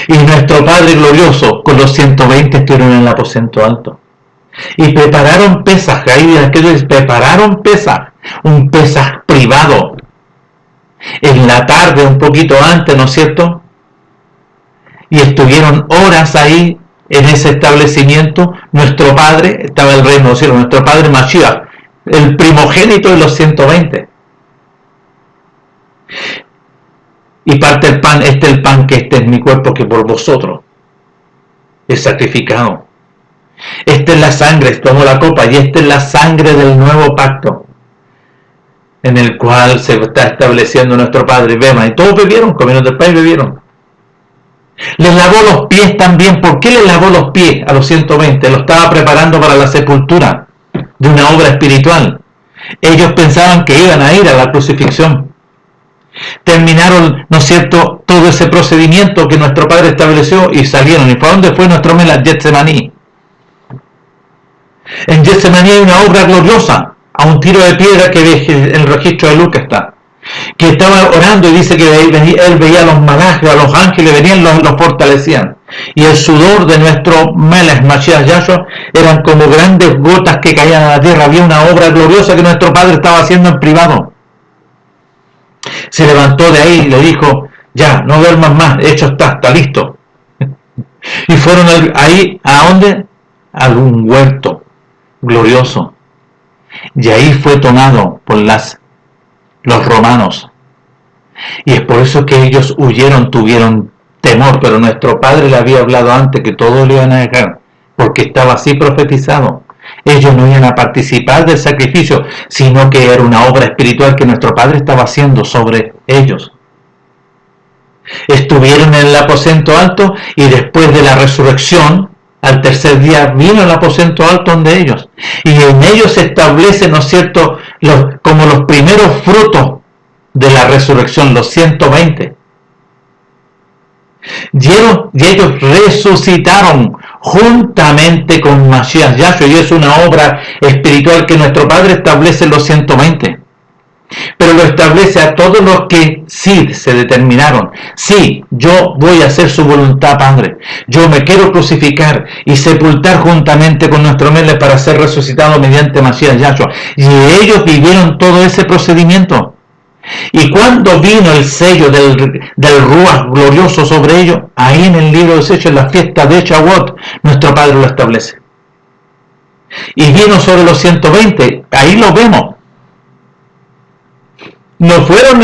Y nuestro Padre glorioso con los 120 estuvieron en el aposento alto y prepararon Pesaj. Ahí aquellos prepararon Pesaj, un Pesaj privado, en la tarde, un poquito antes, ¿no es cierto? Y estuvieron horas ahí en ese establecimiento. Nuestro Padre, estaba el reino de los cielos, nuestro Padre Mashiach, el primogénito de los 120. Y parte el pan, este es el pan que este es mi cuerpo que por vosotros es sacrificado. Esta es la sangre, tomó la copa, y esta es la sangre del nuevo pacto, en el cual se está estableciendo nuestro Padre. Bema, y todos bebieron, comieron del pan y bebieron. Les lavó los pies también. ¿Por qué les lavó los pies a los 120? Lo estaba preparando para la sepultura de una obra espiritual. Ellos pensaban que iban a ir a la crucifixión. Terminaron, ¿no es cierto?, todo ese procedimiento que nuestro Padre estableció y salieron. ¿Y para dónde fue nuestro Melach? Getsemaní. En Getsemaní hay una obra gloriosa, a un tiro de piedra que en el registro de Lucas está, que estaba orando y dice que él veía a los malajes, a los ángeles, venían, los fortalecían. Y el sudor de nuestro Melech Mashiach Yahshua eran como grandes gotas que caían a la tierra. Había una obra gloriosa que nuestro Padre estaba haciendo en privado. Se levantó de ahí y le dijo: ya, no duermas más, hecho está listo. Y fueron ahí, ¿a dónde? A un huerto glorioso. Y ahí fue tomado por los romanos. Y es por eso que ellos huyeron, tuvieron temor, pero nuestro Padre le había hablado antes que todos le iban a dejar, porque estaba así profetizado. Ellos no iban a participar del sacrificio, sino que era una obra espiritual que nuestro Padre estaba haciendo sobre ellos. Estuvieron en el aposento alto y después de la resurrección, al tercer día vino el aposento alto donde ellos. Y en ellos se establece, ¿no es cierto?, como los primeros frutos de la resurrección, los 120. Y ellos resucitaron juntamente con Mashiach Yahshua, y es una obra espiritual que nuestro Padre establece en los 120. Pero lo establece a todos los que sí se determinaron. Sí, yo voy a hacer su voluntad, Padre. Yo me quiero crucificar y sepultar juntamente con nuestro Melech para ser resucitado mediante Mashiach Yahshua. Y ellos vivieron todo ese procedimiento. Y cuando vino el sello del Ruach glorioso sobre ellos, ahí en el libro de los Hechos, en la fiesta de Shavuot, nuestro Padre lo establece. y vino sobre los 120, ahí lo vemos. No fueron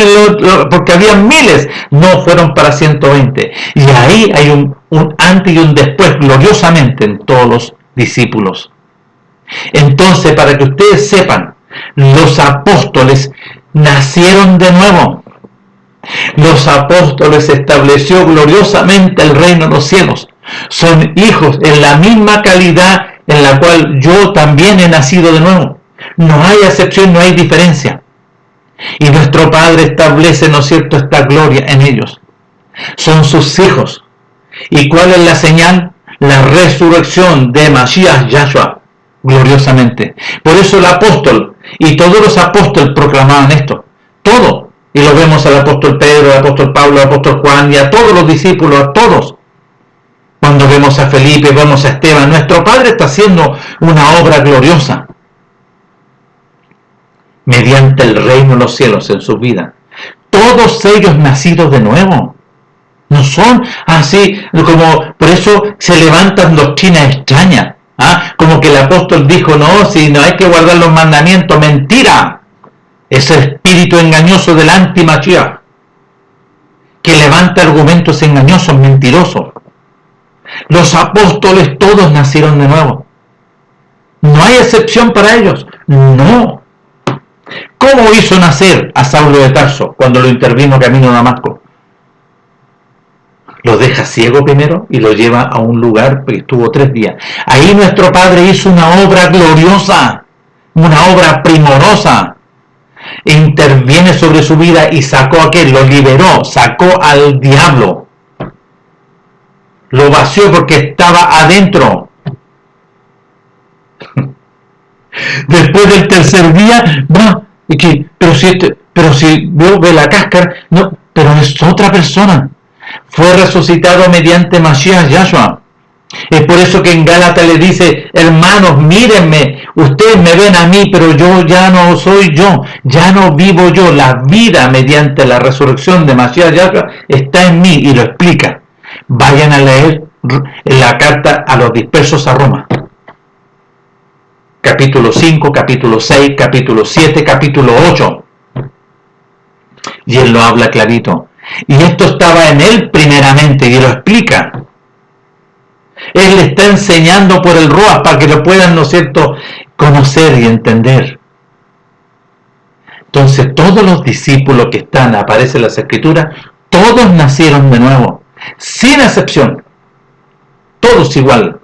porque había miles, no fueron para 120. Y ahí hay un antes y un después, gloriosamente, en todos los discípulos. Entonces, para que ustedes sepan, los apóstoles nacieron de nuevo. Los apóstoles estableció gloriosamente el reino de los cielos. Son hijos en la misma calidad en la cual yo también he nacido de nuevo. No hay excepción, no hay diferencia. Y nuestro Padre establece, ¿no es cierto?, esta gloria en ellos. Son sus hijos. ¿Y cuál es la señal? La resurrección de Mashiach Yahshua, gloriosamente. Por eso el apóstol, y todos los apóstoles proclamaban esto. Todo. Y lo vemos al apóstol Pedro, al apóstol Pablo, al apóstol Juan, y a todos los discípulos, a todos. Cuando vemos a Felipe, vemos a Esteban, nuestro Padre está haciendo una obra gloriosa mediante el reino de los cielos en su vida. Todos ellos nacidos de nuevo. No son así, como por eso se levantan doctrinas extrañas. Como que el apóstol dijo, no, si no hay que guardar los mandamientos, mentira. Ese espíritu engañoso del anti-Mashiach, que levanta argumentos engañosos, mentirosos. Los apóstoles todos nacieron de nuevo. No hay excepción para ellos. No. ¿Cómo hizo nacer a Saulo de Tarso cuando lo intervino camino a Damasco? Lo deja ciego primero y lo lleva a un lugar que estuvo 3 días. Ahí nuestro Padre hizo una obra gloriosa, una obra primorosa. Interviene sobre su vida y sacó a aquel, lo liberó, sacó al diablo. Lo vació porque estaba adentro. Después del tercer día, va, pero si ve la cáscara, no, pero es otra persona. Fue resucitado mediante Mashiach Yahshua. Es por eso que en Gálatas le dice, hermanos, mírenme, ustedes me ven a mí, pero yo ya no soy yo, ya no vivo yo. La vida mediante la resurrección de Mashiach Yahshua está en mí, y lo explica. Vayan a leer la carta a los dispersos a Roma. Capítulo 5, capítulo 6, capítulo 7, capítulo 8. Y él lo habla clarito. Y esto estaba en él primeramente, y lo explica. Él le está enseñando por el Ruach para que lo puedan, ¿no es cierto?, conocer y entender. Entonces, todos los discípulos que están, aparece en las Escrituras, todos nacieron de nuevo, sin excepción. Todos igual.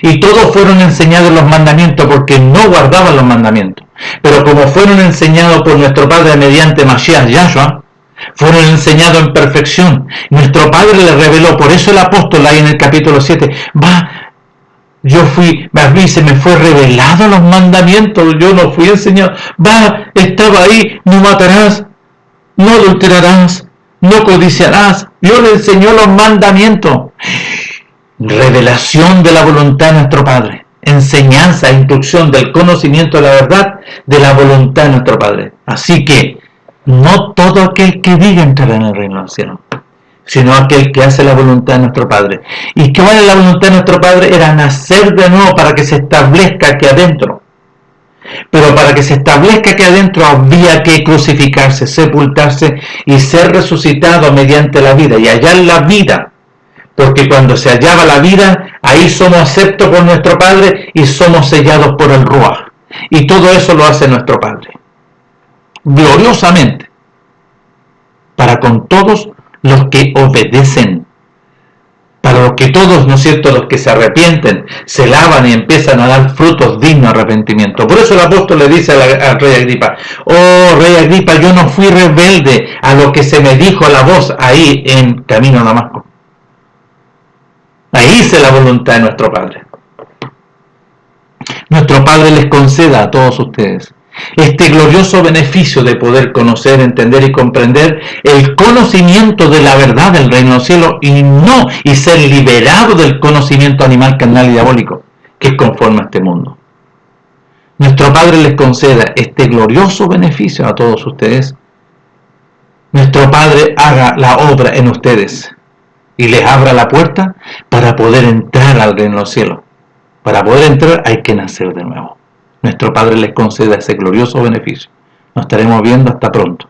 Y todos fueron enseñados los mandamientos porque no guardaban los mandamientos. Pero como fueron enseñados por nuestro Padre mediante Mashiach Yahshua, fueron enseñados en perfección. Nuestro Padre les reveló, por eso el apóstol ahí en el capítulo 7, a mí se me fue revelado los mandamientos, yo no fui enseñado. Estaba ahí, no matarás, no adulterarás, no codiciarás. Dios le enseñó los mandamientos. Revelación de la voluntad de nuestro Padre. Enseñanza, instrucción del conocimiento de la verdad, de la voluntad de nuestro Padre. Así que, no todo aquel que diga entrará en el reino del cielo, sino aquel que hace la voluntad de nuestro Padre. ¿Y qué vale la voluntad de nuestro Padre? Era nacer de nuevo para que se establezca aquí adentro. Pero para que se establezca aquí adentro había que crucificarse, sepultarse y ser resucitado mediante la vida. Y hallar la vida, porque cuando se hallaba la vida, ahí somos aceptos por nuestro Padre y somos sellados por el Ruach. Y todo eso lo hace nuestro Padre, gloriosamente, para con todos los que obedecen, para los que todos, ¿no es cierto?, los que se arrepienten, se lavan y empiezan a dar frutos dignos de arrepentimiento. Por eso el apóstol le dice al rey Agripa, oh rey Agripa, yo no fui rebelde a lo que se me dijo a la voz ahí en camino a Damasco. Ahí hice la voluntad de nuestro Padre. Nuestro Padre les conceda a todos ustedes este glorioso beneficio de poder conocer, entender y comprender el conocimiento de la verdad del reino del cielo y ser liberado del conocimiento animal, carnal y diabólico que es conforme a este mundo. Nuestro Padre les conceda este glorioso beneficio a todos ustedes. Nuestro Padre haga la obra en ustedes y les abra la puerta para poder entrar al reino del cielo. Para poder entrar hay que nacer de nuevo. Nuestro Padre les conceda ese glorioso beneficio. Nos estaremos viendo hasta pronto.